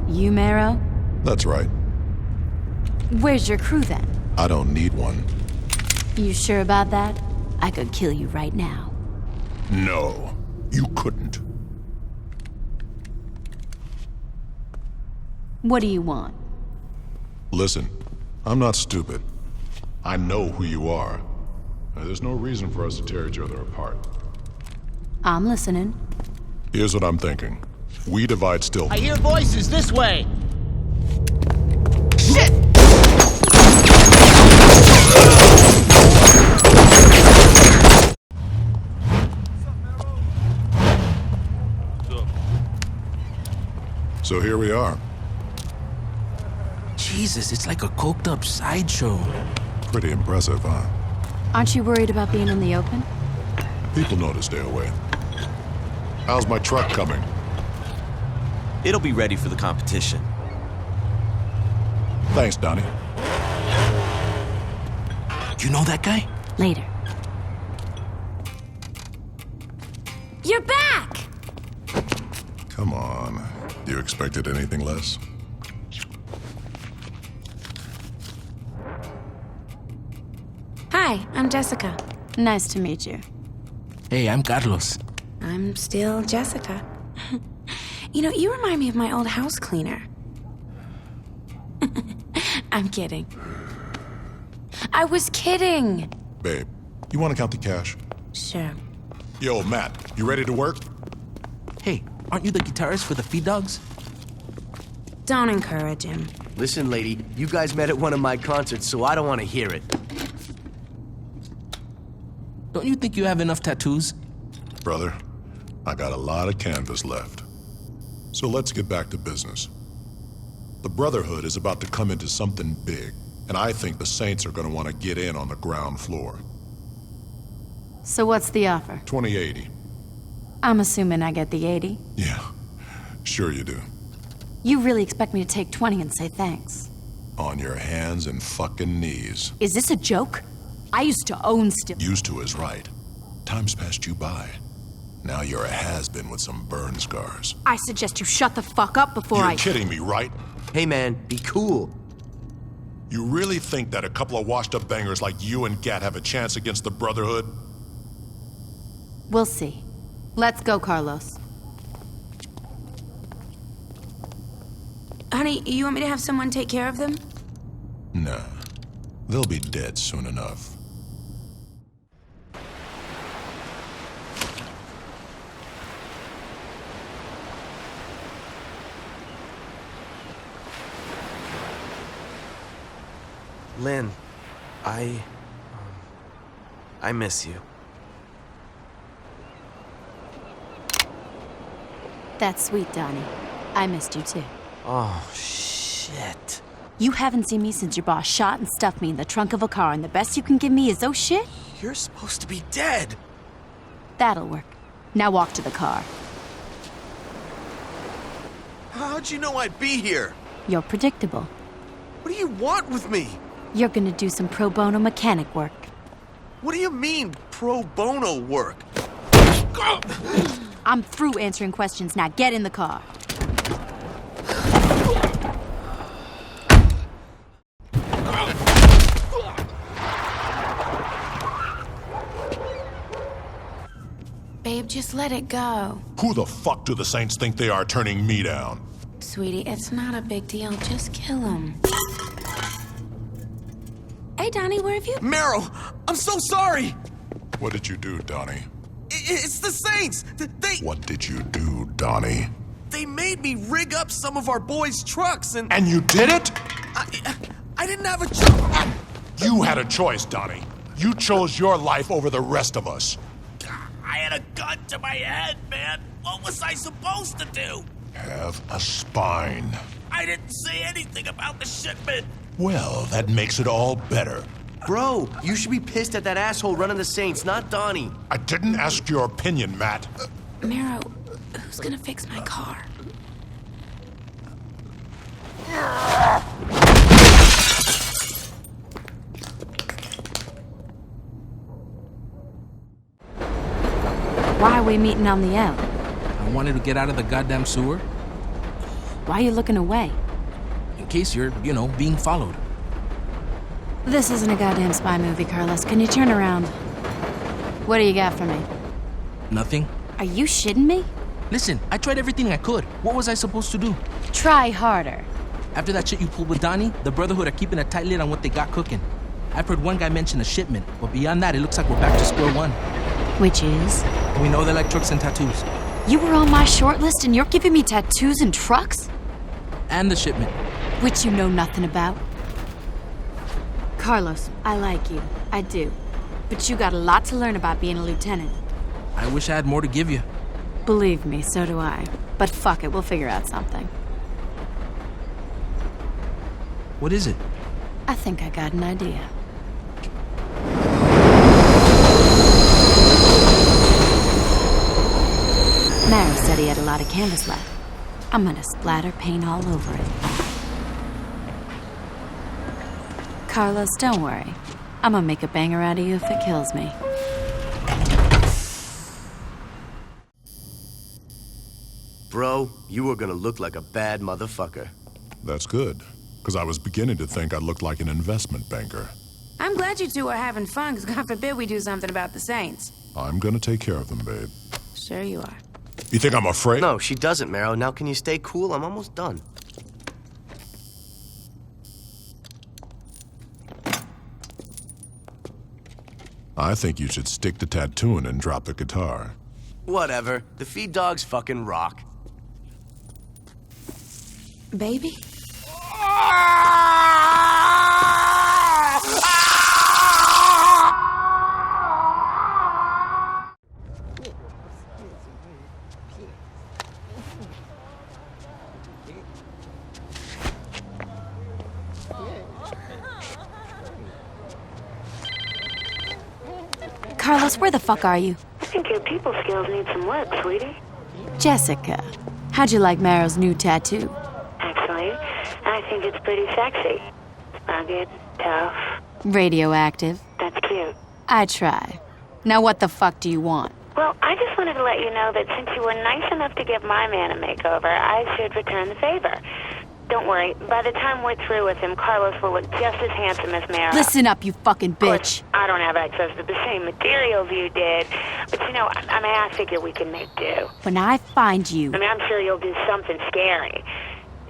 You, Marrow? That's right. Where's your crew then? I don't need one. You sure about that? I could kill you right now. No, you couldn't. What do you want? Listen, I'm not stupid. I know who you are. There's no reason for us to tear each other apart. I'm listening. Here's what I'm thinking. We divide Steelport. I hear voices this way. Shit! So here we are. Jesus, it's like a coked up sideshow. Pretty impressive, huh? Aren't you worried about being in the open? People know to stay away. How's my truck coming? It'll be ready for the competition. Thanks, Donnie. You know that guy? Later. You're back! Come on. You expected anything less? Hi, I'm Jessica. Nice to meet you. Hey, I'm Carlos. I'm still Jessica. You know, you remind me of my old house cleaner. I'm kidding. I was kidding! Babe, you want to count the cash? Sure. Yo, Matt, you ready to work? Hey, aren't you the guitarist for the Feed Dogs? Don't encourage him. Listen, lady, you guys met at one of my concerts, so I don't want to hear it. Don't you think you have enough tattoos? Brother, I got a lot of canvas left. So let's get back to business. The Brotherhood is about to come into something big, and I think the Saints are going to want to get in on the ground floor. So what's the offer? 2080. I'm assuming I get the 80. Yeah, sure you do. You really expect me to take 20 and say thanks? On your hands and fucking knees. Is this a joke? I used to own Used to is right. Time's passed you by. Now you're a has-been with some burn scars. I suggest you shut the fuck up before You're kidding me, right? Hey man, be cool. You really think that a couple of washed-up bangers like you and Gat have a chance against the Brotherhood? We'll see. Let's go, Carlos. Honey, you want me to have someone take care of them? Nah. They'll be dead soon enough. Lynn, I miss you. That's sweet, Donnie. I missed you too. Oh, shit. You haven't seen me since your boss shot and stuffed me in the trunk of a car, and the best you can give me is oh shit? You're supposed to be dead. That'll work. Now walk to the car. How'd you know I'd be here? You're predictable. What do you want with me? You're gonna do some pro bono mechanic work. What do you mean, pro bono work? I'm through answering questions now. Get in the car. Babe, just let it go. Who the fuck do the Saints think they are turning me down? Sweetie, it's not a big deal. Just kill him. Hey, Donnie, where have you... Meryl, I'm so sorry! What did you do, Donnie? It's the Saints! They... What did you do, Donnie? They made me rig up some of our boys' trucks and... And you did it? I didn't have a choice. You had a choice, Donnie. You chose your life over the rest of us. I had a gun to my head, man. What was I supposed to do? Have a spine. I didn't say anything about the shipment. Well, that makes it all better. Bro, you should be pissed at that asshole running the Saints, not Donnie. I didn't ask your opinion, Matt. Mero, who's gonna fix my car? Why are we meeting on the L? I wanted to get out of the goddamn sewer. Why are you looking away? In case you're, being followed. This isn't a goddamn spy movie, Carlos. Can you turn around? What do you got for me? Nothing. Are you shitting me? Listen, I tried everything I could. What was I supposed to do? Try harder. After that shit you pulled with Donnie, the Brotherhood are keeping a tight lid on what they got cooking. I've heard one guy mention a shipment, but beyond that, it looks like we're back to square one. Which is? We know they like trucks and tattoos. You were on my short list and you're giving me tattoos and trucks? And the shipment. Which you know nothing about. Carlos, I like you. I do. But you got a lot to learn about being a lieutenant. I wish I had more to give you. Believe me, so do I. But fuck it, we'll figure out something. What is it? I think I got an idea. Mara said he had a lot of canvas left. I'm gonna splatter paint all over it. Carlos, don't worry. I'm gonna make a banger out of you if it kills me. Bro, you are gonna look like a bad motherfucker. That's good, because I was beginning to think I looked like an investment banker. I'm glad you two are having fun, because God forbid we do something about the Saints. I'm gonna take care of them, babe. Sure you are. You think I'm afraid? No, she doesn't, Mero. Now can you stay cool? I'm almost done. I think you should stick to tattooing and drop the guitar. Whatever. The feed dogs fucking rock. Baby? Carlos, where the fuck are you? I think your people skills need some work, sweetie. Jessica, how'd you like Maro's new tattoo? Actually, I think it's pretty sexy. Rugged, tough. Radioactive. That's cute. I try. Now what the fuck do you want? Well, I just wanted to let you know that since you were nice enough to give my man a makeover, I should return the favor. Don't worry, by the time we're through with him, Carlos will look just as handsome as Mara. Listen up, you fucking bitch. Of course, I don't have access to the same materials you did, but I figure we can make do. When I find you... I'm sure you'll do something scary.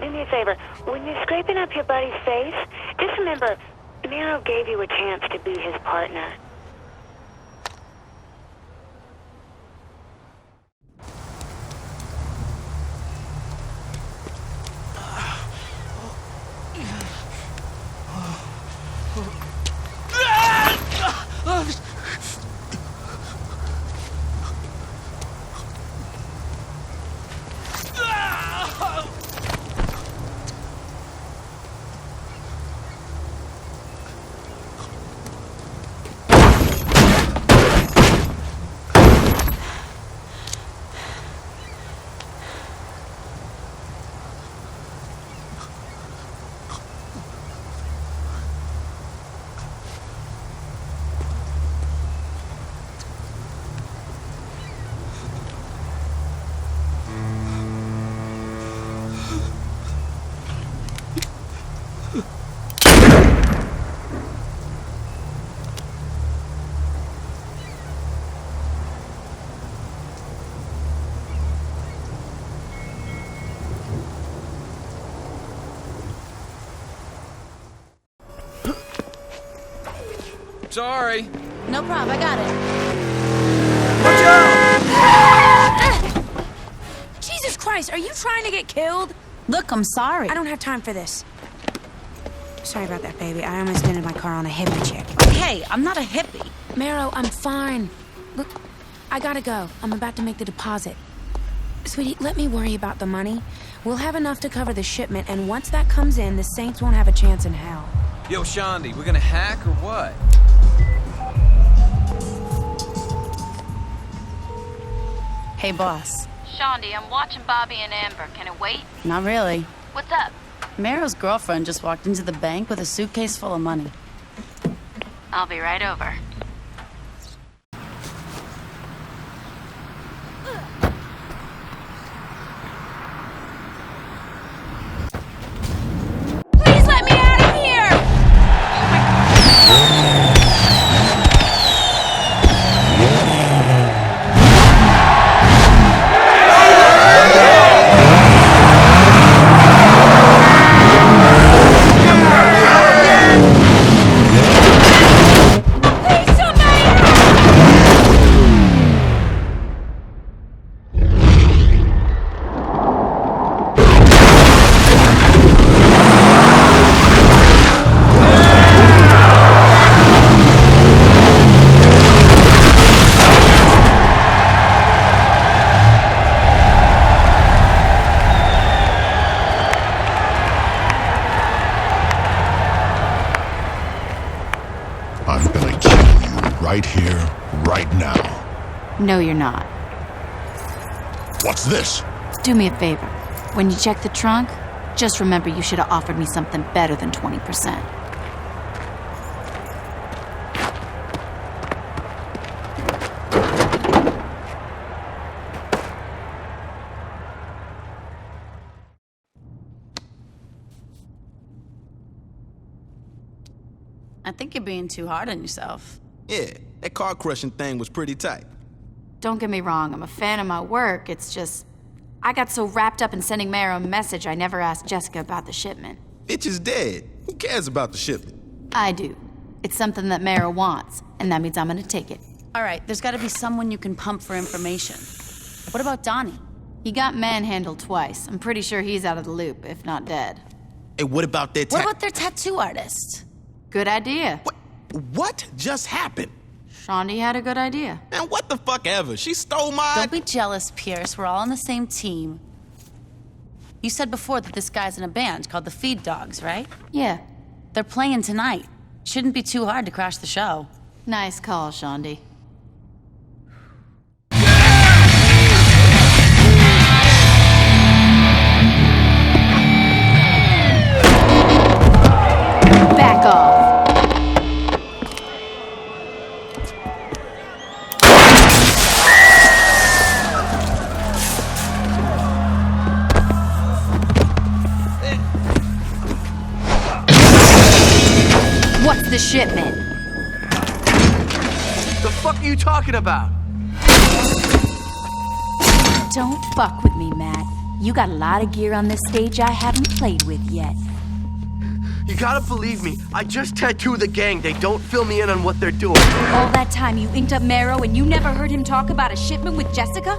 Do me a favor, when you're scraping up your buddy's face, just remember, Mero gave you a chance to be his partner. Sorry. No problem, I got it. Watch out! Jesus Christ, are you trying to get killed? Look, I'm sorry. I don't have time for this. Sorry about that, baby. I almost dented my car on a hippie chick. Hey, I'm not a hippie. Marrow, I'm fine. Look, I gotta go. I'm about to make the deposit. Sweetie, let me worry about the money. We'll have enough to cover the shipment, and once that comes in, the Saints won't have a chance in hell. Yo, Shandi, we're gonna hack or what? Hey, boss. Shandi, I'm watching Bobby and Amber. Can it wait? Not really. What's up? Marrow's girlfriend just walked into the bank with a suitcase full of money. I'll be right over. Please let me out of here! Right here, right now. No, you're not. What's this? Do me a favor. When you check the trunk, just remember you should have offered me something better than 20%. I think you're being too hard on yourself. Yeah, that car crushing thing was pretty tight. Don't get me wrong, I'm a fan of my work. It's just, I got so wrapped up in sending Mara a message, I never asked Jessica about the shipment. Bitch is dead. Who cares about the shipment? I do. It's something that Mara wants, and that means I'm gonna take it. All right, there's gotta be someone you can pump for information. What about Donnie? He got manhandled twice. I'm pretty sure he's out of the loop, if not dead. Hey, what about their What about their tattoo artist? Good idea. What just happened? Shandi had a good idea. Man, what the fuck ever? She stole my... Don't be jealous, Pierce. We're all on the same team. You said before that this guy's in a band called the Feed Dogs, right? Yeah. They're playing tonight. Shouldn't be too hard to crash the show. Nice call, Shandi. Back off. What's the shipment? The fuck are you talking about? Don't fuck with me, Matt. You got a lot of gear on this stage I haven't played with yet. You gotta believe me. I just tattooed the gang. They don't fill me in on what they're doing. All that time you inked up Marrow and you never heard him talk about a shipment with Jessica?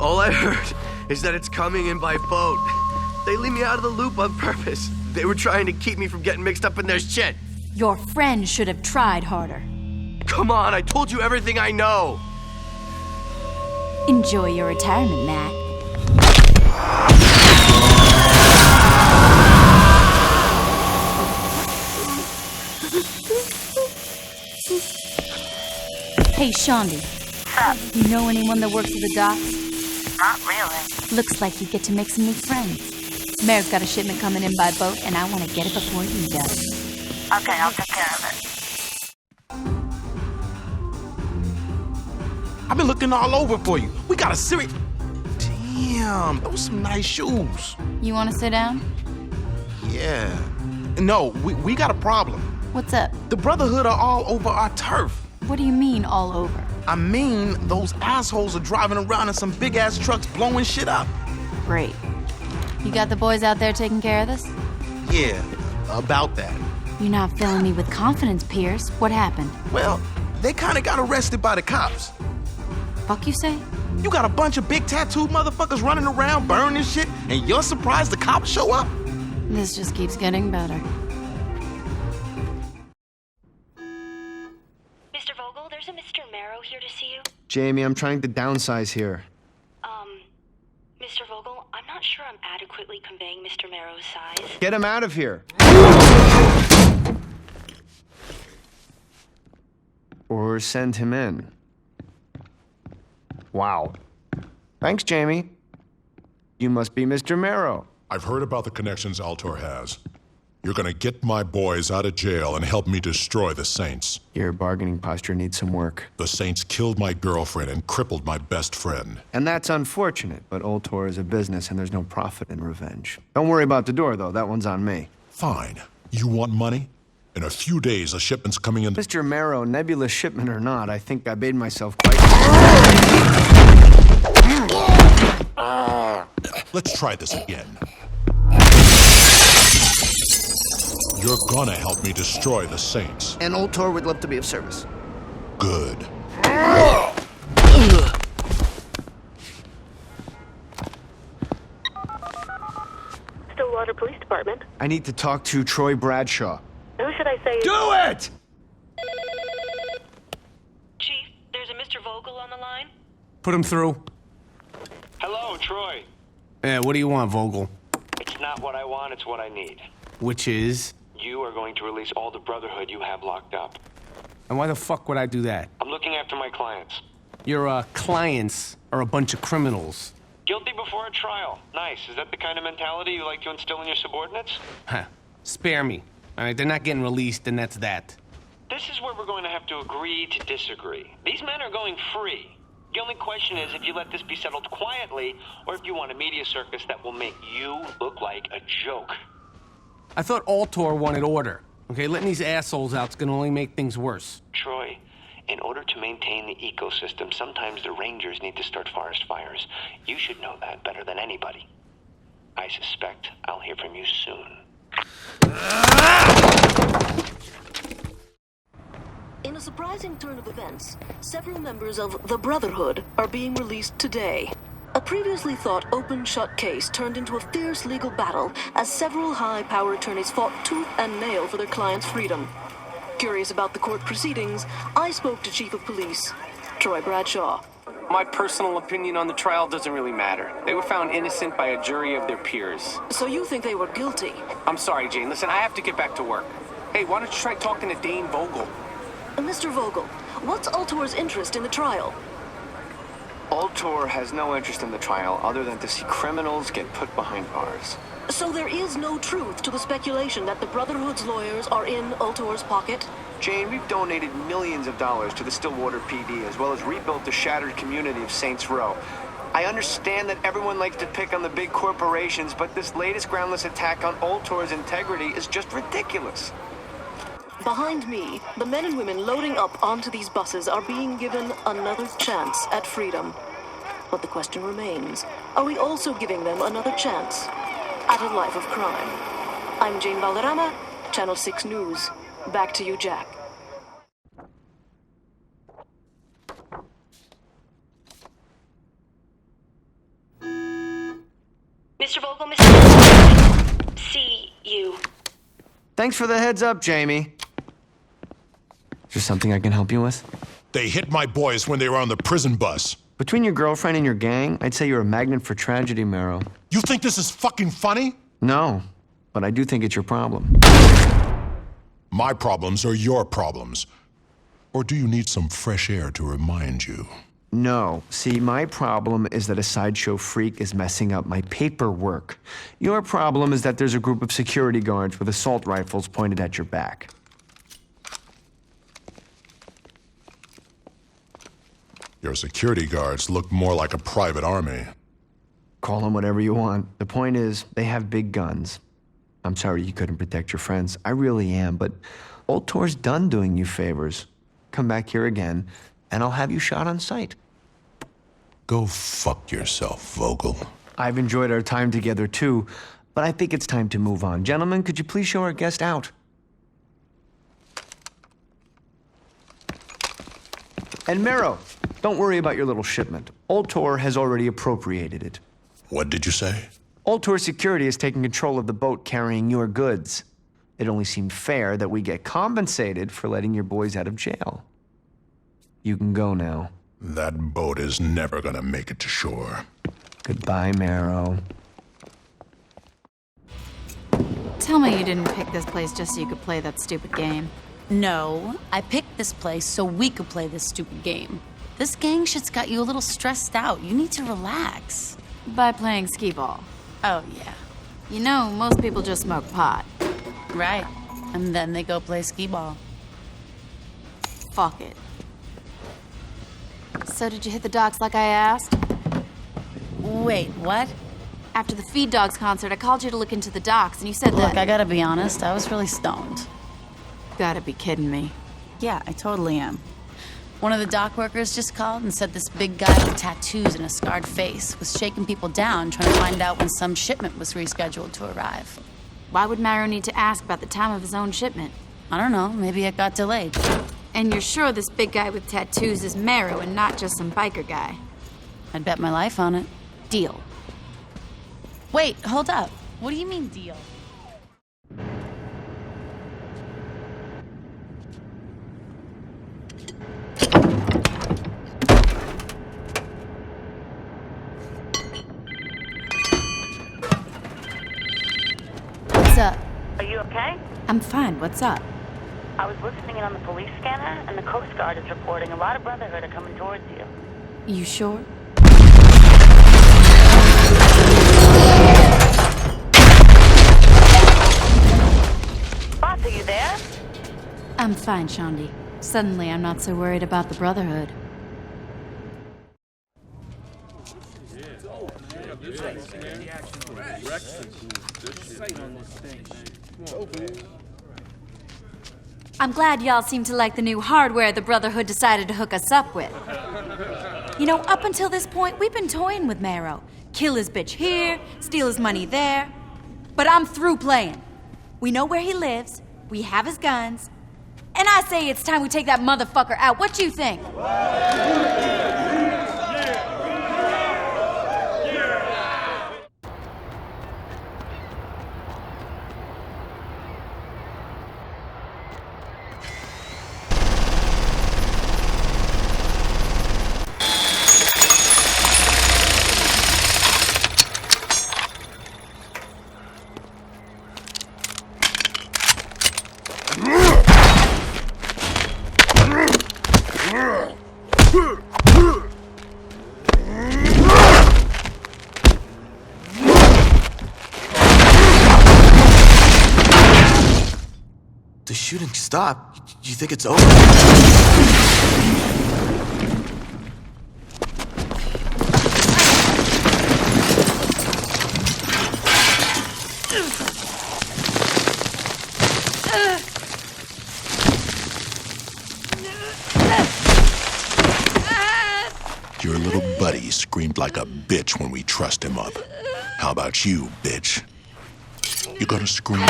All I heard is that it's coming in by boat. They leave me out of the loop on purpose. They were trying to keep me from getting mixed up in their shit. Your friend should have tried harder. Come on, I told you everything I know. Enjoy your retirement, Matt. Hey, Shandi. You know anyone that works at the docks? Not really. Looks like you get to make some new friends. Mare's got a shipment coming in by boat, and I want to get it before he does. Okay, I'll take care of it. I've been looking all over for you. We got a serious... Damn, those some nice shoes. You want to sit down? Yeah. No, we got a problem. What's up? The Brotherhood are all over our turf. What do you mean, all over? I mean, those assholes are driving around in some big-ass trucks blowing shit up. Great. You got the boys out there taking care of this? Yeah, about that. You're not filling me with confidence, Pierce. What happened? Well, they kinda got arrested by the cops. Fuck you say? You got a bunch of big tattooed motherfuckers running around burning shit, and you're surprised the cops show up? This just keeps getting better. Mr. Vogel, there's a Mr. Marrow here to see you. Jamie, I'm trying to downsize here. Mr. Vogel, I'm not sure I'm adequately conveying Mr. Marrow's size. Get him out of here. Or send him in. Wow. Thanks, Jamie. You must be Mr. Marrow. I've heard about the connections Ultor has. You're gonna get my boys out of jail and help me destroy the Saints. Your bargaining posture needs some work. The Saints killed my girlfriend and crippled my best friend. And that's unfortunate, but Ultor is a business and there's no profit in revenge. Don't worry about the door, though. That one's on me. Fine. You want money? In a few days, a shipment's coming in. Mr. Marrow, nebulous shipment or not, I think I made myself quite... Let's try this again. You're gonna help me destroy the Saints. And Ultor would love to be of service. Good. Stillwater Police Department. I need to talk to Troy Bradshaw. Who should I say? Do it! Chief, there's a Mr. Vogel on the line. Put him through. Hello, Troy. Yeah, what do you want, Vogel? It's not what I want, it's what I need. Which is? You are going to release all the Brotherhood you have locked up. And why the fuck would I do that? I'm looking after my clients. Your, clients are a bunch of criminals. Guilty before a trial. Nice. Is that the kind of mentality you like to instill in your subordinates? Huh. Spare me. All right, they're not getting released, and that's that. This is where we're going to have to agree to disagree. These men are going free. The only question is if you let this be settled quietly, or if you want a media circus that will make you look like a joke. I thought Ultor wanted order. Okay, letting these assholes out's gonna only make things worse. Troy, in order to maintain the ecosystem, sometimes the rangers need to start forest fires. You should know that better than anybody. I suspect I'll hear from you soon. In a surprising turn of events, several members of the Brotherhood are being released today. A previously thought open-shut case turned into a fierce legal battle as several high-power attorneys fought tooth and nail for their clients' freedom. Curious about the court proceedings, I spoke to Chief of Police, Troy Bradshaw. My personal opinion on the trial doesn't really matter. They were found innocent by a jury of their peers. So you think they were guilty? I'm sorry, Jane. Listen, I have to get back to work. Hey, why don't you try talking to Dane Vogel? Mr. Vogel, what's Ultor's interest in the trial? Ultor has no interest in the trial other than to see criminals get put behind bars. So there is no truth to the speculation that the Brotherhood's lawyers are in Ultor's pocket? Jane, we've donated millions of dollars to the Stillwater PD, as well as rebuilt the shattered community of Saints Row. I understand that everyone likes to pick on the big corporations, but this latest groundless attack on Ultor's integrity is just ridiculous. Behind me, the men and women loading up onto these buses are being given another chance at freedom. But the question remains, are we also giving them another chance at a life of crime? I'm Jane Valderrama, Channel 6 News. Back to you, Jack. Mr. Vogel, Mr. Vogel, see you. Thanks for the heads up, Jamie. Is there something I can help you with? They hit my boys when they were on the prison bus. Between your girlfriend and your gang, I'd say you're a magnet for tragedy, Marrow. You think this is fucking funny? No, but I do think it's your problem. My problems are your problems. Or do you need some fresh air to remind you? No. See, my problem is that a sideshow freak is messing up my paperwork. Your problem is that there's a group of security guards with assault rifles pointed at your back. Your security guards look more like a private army. Call them whatever you want. The point is, they have big guns. I'm sorry you couldn't protect your friends. I really am, but Ultor's done doing you favors. Come back here again, and I'll have you shot on sight. Go fuck yourself, Vogel. I've enjoyed our time together, too, but I think it's time to move on. Gentlemen, could you please show our guest out? And Marrow, don't worry about your little shipment. Ultor has already appropriated it. What did you say? Ultor Security is taking control of the boat carrying your goods. It only seemed fair that we get compensated for letting your boys out of jail. You can go now. That boat is never gonna make it to shore. Goodbye, Marrow. Tell me you didn't pick this place just so you could play that stupid game. No, I picked this place so we could play this stupid game. This gang shit's got you a little stressed out. You need to relax. By playing skee ball. Oh, yeah. You know, most people just smoke pot. Right. And then they go play skee ball. Fuck it. So did you hit the docks like I asked? Wait, what? After the Feed Dogs concert, I called you to look into the docks, and you said Look, I gotta be honest, I was really stoned. Gotta be kidding me. Yeah, I totally am. One of the dock workers just called and said this big guy with tattoos and a scarred face was shaking people down trying to find out when some shipment was rescheduled to arrive. Why would Marrow need to ask about the time of his own shipment? I don't know, maybe it got delayed. And you're sure this big guy with tattoos is Marrow and not just some biker guy? I'd bet my life on it. Deal. Wait, hold up. What do you mean, deal? What's up? Are you okay? I'm fine. What's up? I was listening in on the police scanner, and the Coast Guard is reporting a lot of Brotherhood are coming towards you. You sure? Boss, are you there? I'm fine, Shaundi. Suddenly, I'm not so worried about the Brotherhood. I'm glad y'all seem to like the new hardware the Brotherhood decided to hook us up with. You know, up until this point, we've been toying with Marrow. Kill his bitch here, steal his money there. But I'm through playing. We know where he lives, we have his guns, and I say it's time we take that motherfucker out. What you think? The shooting stopped. You think it's over? Your little buddy screamed like a bitch when we trussed him up. How about you, bitch? You gonna scream?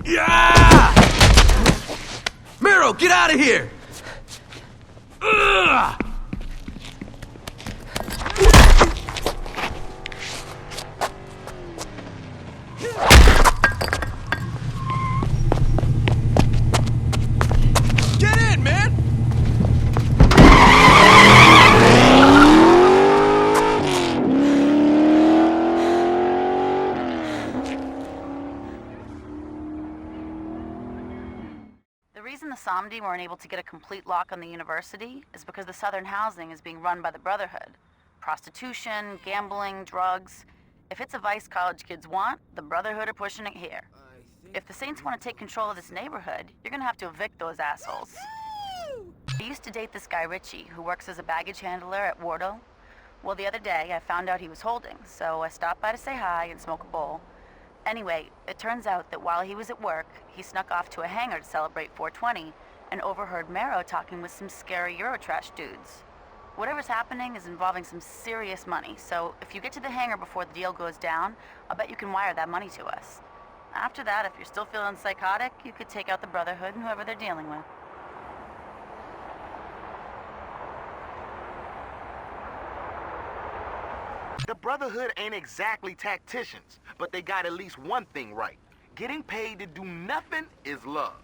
Yeah! Marrow, get out of here! Ugh! Get in, man! The reason the Samedi weren't able to get a complete lock on the university is because the southern housing is being run by the Brotherhood. Prostitution, gambling, drugs. If it's a vice college kids want, the Brotherhood are pushing it here. If the Saints want to take control of this neighborhood, you're gonna have to evict those assholes. I used to date this guy Richie, who works as a baggage handler at Wardle. Well, the other day, I found out he was holding, so I stopped by to say hi and smoke a bowl. Anyway, it turns out that while he was at work, he snuck off to a hangar to celebrate 420 and overheard Mero talking with some scary Eurotrash dudes. Whatever's happening is involving some serious money, so if you get to the hangar before the deal goes down, I'll bet you can wire that money to us. After that, if you're still feeling psychotic, you could take out the Brotherhood and whoever they're dealing with. The Brotherhood ain't exactly tacticians, but they got at least one thing right. Getting paid to do nothing is love.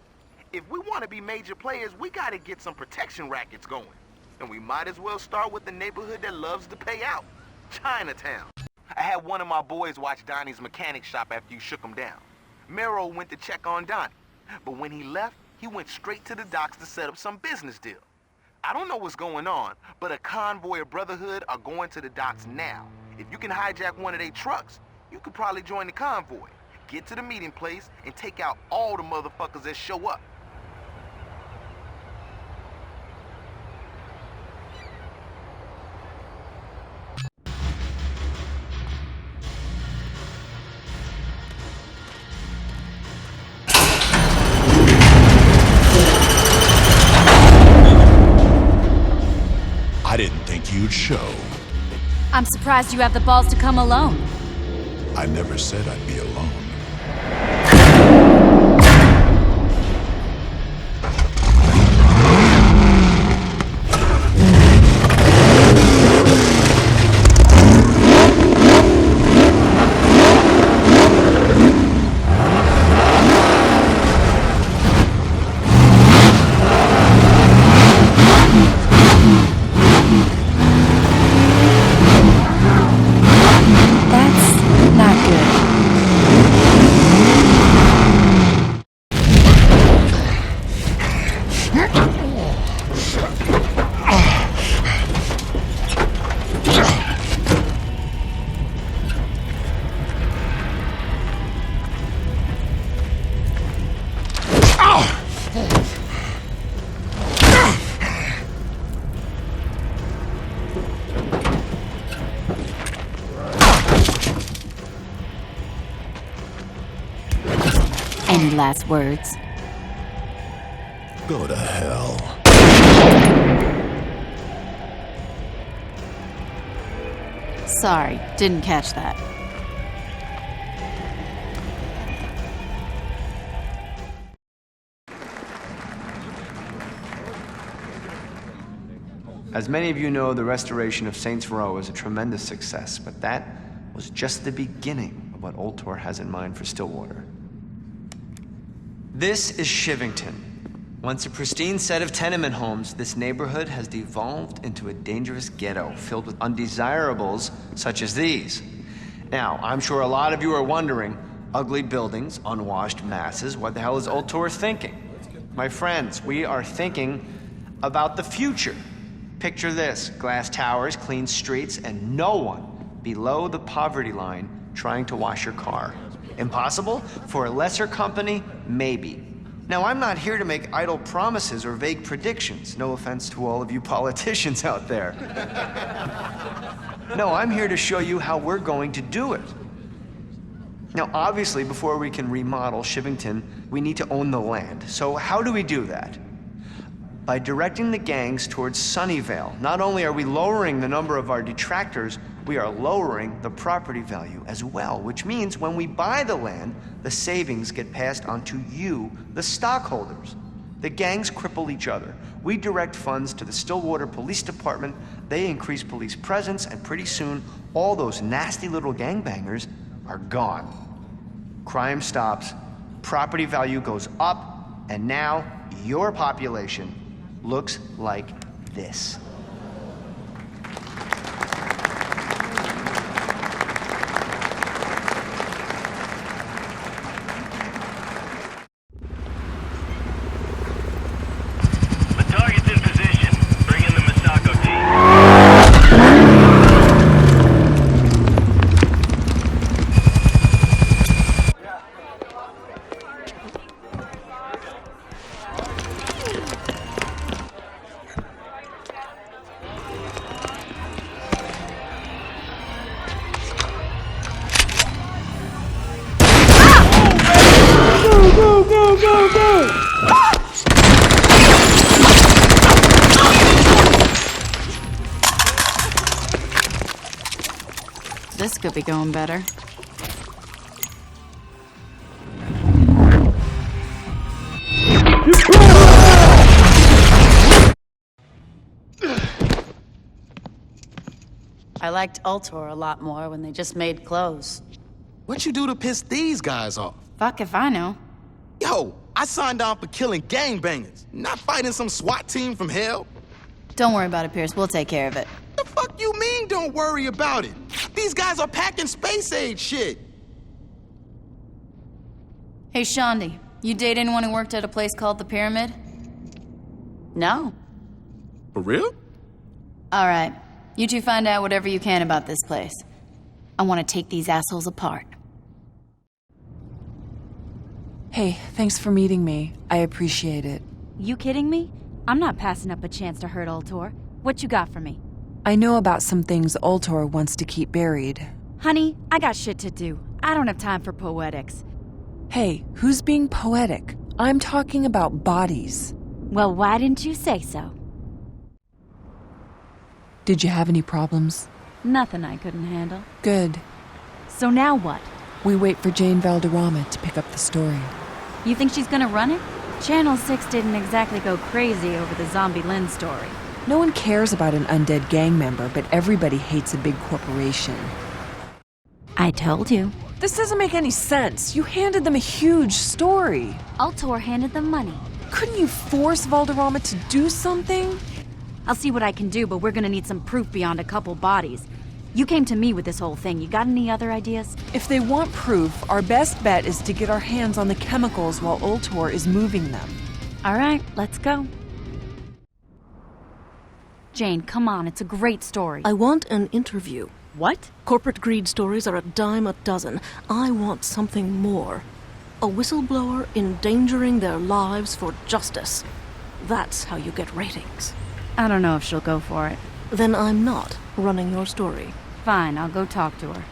If we want to be major players, we gotta get some protection rackets going. And we might as well start with the neighborhood that loves to pay out, Chinatown. I had one of my boys watch Donnie's mechanic shop after you shook him down. Mero went to check on Donnie, but when he left, he went straight to the docks to set up some business deal. I don't know what's going on, but a convoy of Brotherhood are going to the docks now. If you can hijack one of their trucks, you could probably join the convoy, get to the meeting place, and take out all the motherfuckers that show up. I didn't think you'd show. I'm surprised you have the balls to come alone. I never said I'd be alone. Any last words? Go to hell. Sorry, didn't catch that. As many of you know, the restoration of Saints Row is a tremendous success, but that was just the beginning of what Ultor has in mind for Stillwater. This is Shivington. Once a pristine set of tenement homes, this neighborhood has devolved into a dangerous ghetto filled with undesirables such as these. Now, I'm sure a lot of you are wondering, ugly buildings, unwashed masses, what the hell is Ultor thinking? My friends, we are thinking about the future. Picture this, glass towers, clean streets, and no one below the poverty line trying to wash your car. Impossible? For a lesser company, maybe. Now, I'm not here to make idle promises or vague predictions. No offense to all of you politicians out there. No, I'm here to show you how we're going to do it. Now, obviously, before we can remodel Shivington, we need to own the land. So how do we do that? By directing the gangs towards Sunnyvale. Not only are we lowering the number of our detractors, we are lowering the property value as well, which means when we buy the land, the savings get passed on to you, the stockholders. The gangs cripple each other. We direct funds to the Stillwater Police Department, they increase police presence, and pretty soon, all those nasty little gangbangers are gone. Crime stops, property value goes up, and now your population looks like this. This could be going better. I liked Ultor a lot more when they just made clothes. What you do to piss these guys off? Fuck if I know. Yo, I signed on for killing gangbangers, not fighting some SWAT team from hell. Don't worry about it, Pierce. We'll take care of it. The fuck you mean don't worry about it? These guys are packing space age shit. Hey, Shandi, you date anyone who worked at a place called the Pyramid? No. For real? All right. You two find out whatever you can about this place. I want to take these assholes apart. Hey, thanks for meeting me. I appreciate it. You kidding me? I'm not passing up a chance to hurt Ultor. What you got for me? I know about some things Ultor wants to keep buried. Honey, I got shit to do. I don't have time for poetics. Hey, who's being poetic? I'm talking about bodies. Well, why didn't you say so? Did you have any problems? Nothing I couldn't handle. Good. So now what? We wait for Jane Valderrama to pick up the story. You think she's gonna run it? Channel 6 didn't exactly go crazy over the Zombie Lynn story. No one cares about an undead gang member, but everybody hates a big corporation. I told you. This doesn't make any sense. You handed them a huge story. Ultor handed them money. Couldn't you force Valderrama to do something? I'll see what I can do, but we're gonna need some proof beyond a couple bodies. You came to me with this whole thing. You got any other ideas? If they want proof, our best bet is to get our hands on the chemicals while Ultor is moving them. All right, let's go. Jane, come on. It's a great story. I want an interview. What? Corporate greed stories are a dime a dozen. I want something more. A whistleblower endangering their lives for justice. That's how you get ratings. I don't know if she'll go for it. Then I'm not running your story. Fine, I'll go talk to her.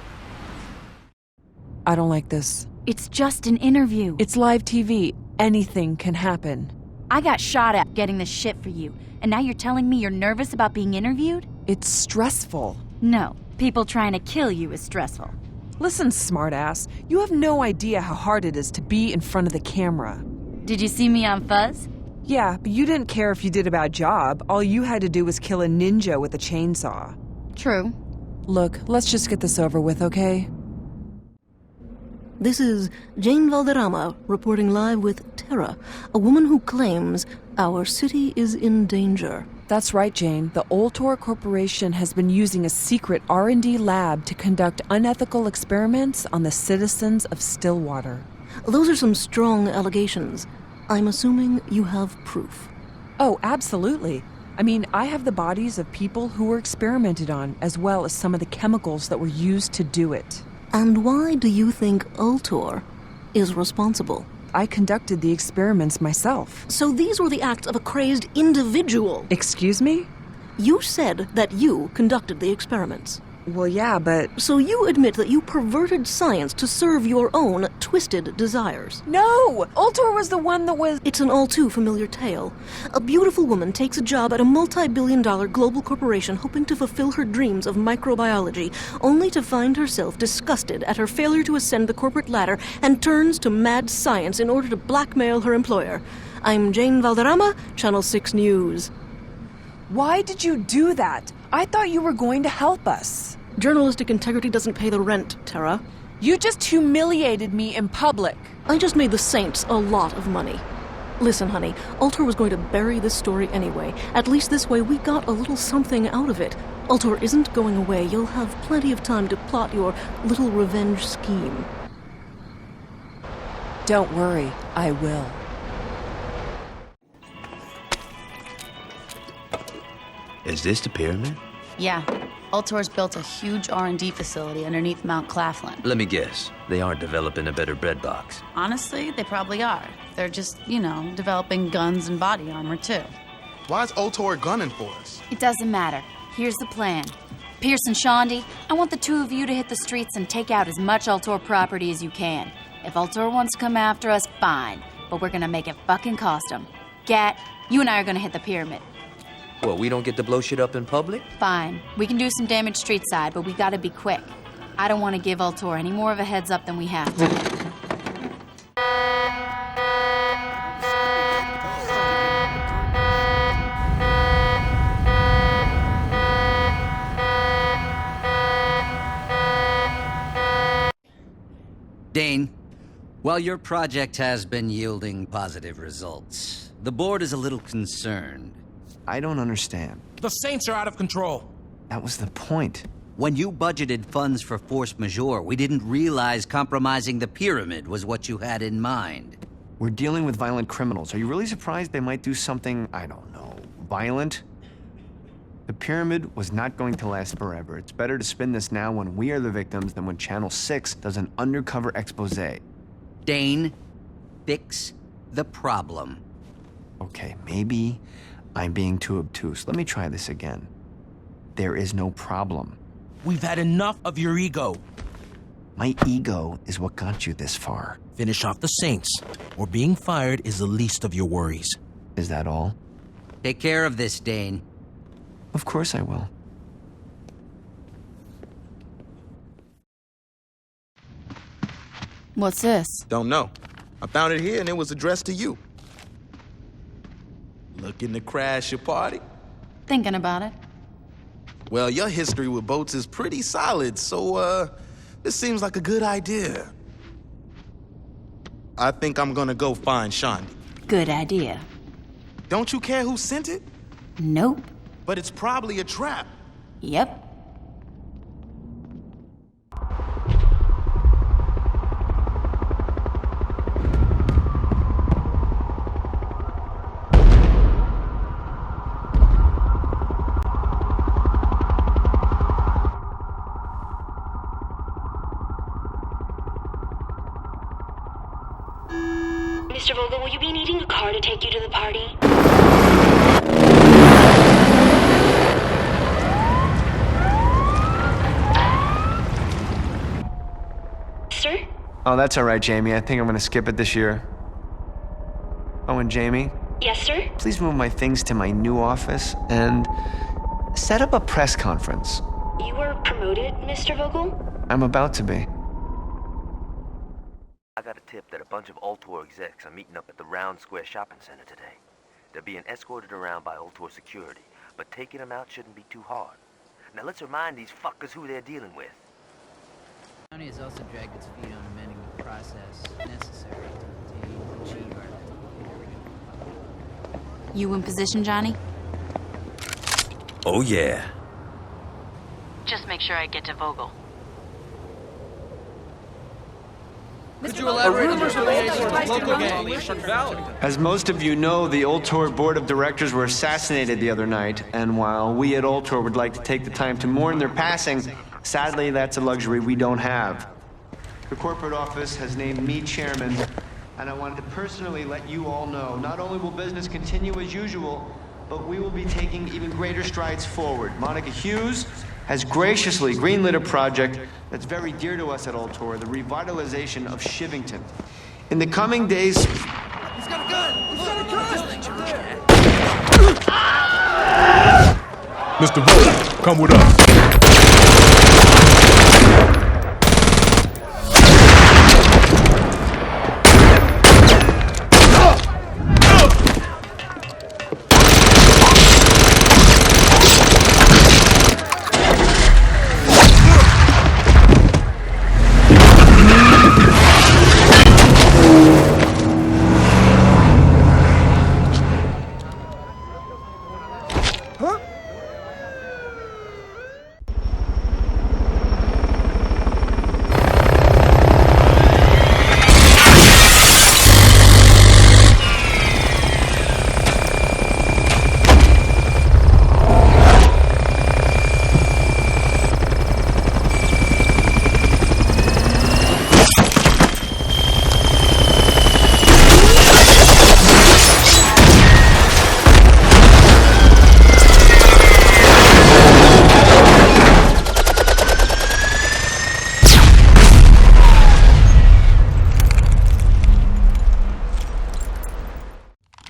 I don't like this. It's just an interview. It's live TV. Anything can happen. I got shot at getting this shit for you, and now you're telling me you're nervous about being interviewed? It's stressful. No, people trying to kill you is stressful. Listen, smartass, you have no idea how hard it is to be in front of the camera. Did you see me on Fuzz? Yeah, but you didn't care if you did a bad job. All you had to do was kill a ninja with a chainsaw. True. Look, let's just get this over with, okay? This is Jane Valderrama reporting live with Terra, a woman who claims our city is in danger. That's right, Jane. The Ultor Corporation has been using a secret R&D lab to conduct unethical experiments on the citizens of Stillwater. Those are some strong allegations. I'm assuming you have proof. Oh, absolutely. I mean, I have the bodies of people who were experimented on, as well as some of the chemicals that were used to do it. And why do you think Ultor is responsible? I conducted the experiments myself. So these were the acts of a crazed individual. Excuse me? You said that you conducted the experiments. Well, yeah, but... So you admit that you perverted science to serve your own twisted desires. No! Ultor was the one that was... It's an all too familiar tale. A beautiful woman takes a job at a multi-billion-dollar global corporation hoping to fulfill her dreams of microbiology, only to find herself disgusted at her failure to ascend the corporate ladder and turns to mad science in order to blackmail her employer. I'm Jane Valderrama, Channel 6 News. Why did you do that? I thought you were going to help us. Journalistic integrity doesn't pay the rent, Terra. You just humiliated me in public. I just made the Saints a lot of money. Listen, honey, Ultor was going to bury this story anyway. At least this way we got a little something out of it. Ultor isn't going away. You'll have plenty of time to plot your little revenge scheme. Don't worry, I will. Is this the pyramid? Yeah. Ultor's built a huge R&D facility underneath Mount Claflin. Let me guess. They aren't developing a better bread box. Honestly, they probably are. They're just, developing guns and body armor, too. Why is Ultor gunning for us? It doesn't matter. Here's the plan. Pierce and Shandi, I want the two of you to hit the streets and take out as much Ultor property as you can. If Ultor wants to come after us, fine. But we're gonna make it fucking cost them. Gat, you and I are gonna hit the pyramid. What, we don't get to blow shit up in public? Fine. We can do some damage street side, but we gotta be quick. I don't want to give Ultor any more of a heads up than we have to. Dane, while your project has been yielding positive results, the board is a little concerned. I don't understand. The Saints are out of control. That was the point. When you budgeted funds for force majeure, we didn't realize compromising the pyramid was what you had in mind. We're dealing with violent criminals. Are you really surprised they might do something, I don't know, violent? The pyramid was not going to last forever. It's better to spin this now when we are the victims than when Channel 6 does an undercover expose. Dane, fix the problem. Okay, maybe I'm being too obtuse. Let me try this again. There is no problem. We've had enough of your ego. My ego is what got you this far. Finish off the Saints, or being fired is the least of your worries. Is that all? Take care of this, Dane. Of course I will. What's this? Don't know. I found it here and it was addressed to you. Looking to crash your party? Thinking about it. Well, your history with boats is pretty solid, so, this seems like a good idea. I think I'm gonna go find Shandi. Good idea. Don't you care who sent it? Nope. But it's probably a trap. Yep. Mr. Vogel, will you be needing a car to take you to the party? Sir? Oh, that's all right, Jamie. I think I'm gonna skip it this year. Oh, and Jamie? Yes, sir? Please move my things to my new office and set up a press conference. You were promoted, Mr. Vogel? I'm about to be. I got a tip that a bunch of Ultor execs are meeting up at the Round Square Shopping Center today. They're being escorted around by Ultor security, but taking them out shouldn't be too hard. Now let's remind these fuckers who they're dealing with. The county has also dragged its feet on amending the process necessary to achieve our... You in position, Johnny? Oh, yeah. Just make sure I get to Vogel. Could you elaborate on your affiliation with the local gang? As most of you know, the Ultor board of directors were assassinated the other night, and while we at Ultor would like to take the time to mourn their passing, sadly that's a luxury we don't have. The corporate office has named me chairman, and I wanted to personally let you all know, not only will business continue as usual, but we will be taking even greater strides forward. Monica Hughes has graciously greenlit a project that's very dear to us at Ultor, the revitalization of Shivington. In the coming days... He's got a gun! He's got a gun! Mr. Vogel, come with us.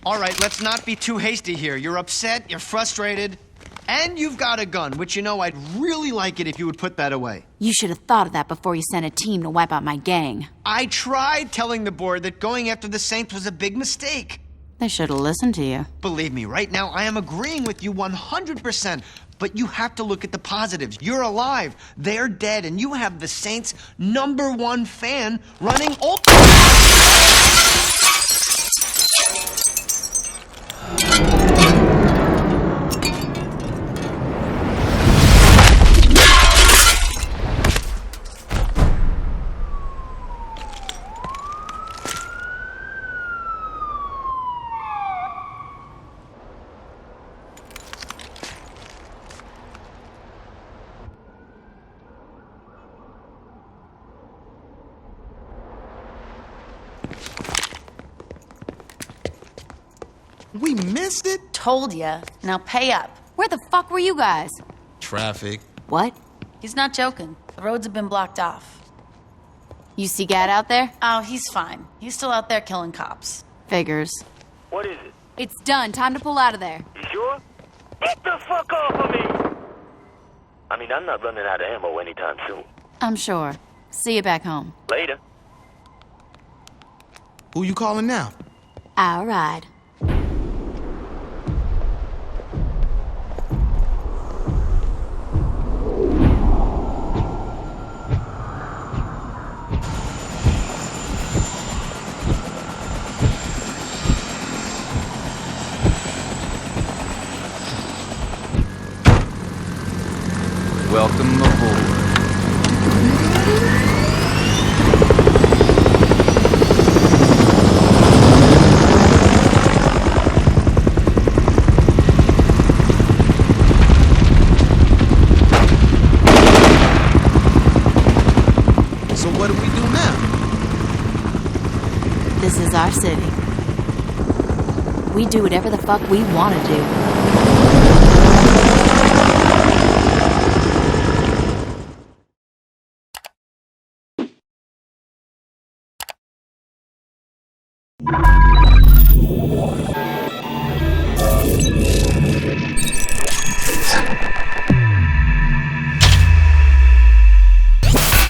All right, let's not be too hasty here. You're upset, you're frustrated. And you've got a gun, which you know I'd really like it if you would put that away. You should have thought of that before you sent a team to wipe out my gang. I tried telling the board that going after the Saints was a big mistake. They should have listened to you. Believe me, right now I am agreeing with you 100%. But you have to look at the positives. You're alive, they're dead, and you have the Saints' #1 fan running Ultor. We missed it? Told ya. Now pay up. Where the fuck were you guys? Traffic. What? He's not joking. The roads have been blocked off. You see Gad out there? Oh, he's fine. He's still out there killing cops. Figures. What is it? It's done. Time to pull out of there. You sure? Get the fuck off of me! I mean, I'm not running out of ammo anytime soon. I'm sure. See you back home. Later. Who you calling now? I'll ride. Welcome aboard. So what do we do now? This is our city. We do whatever the fuck we want to do.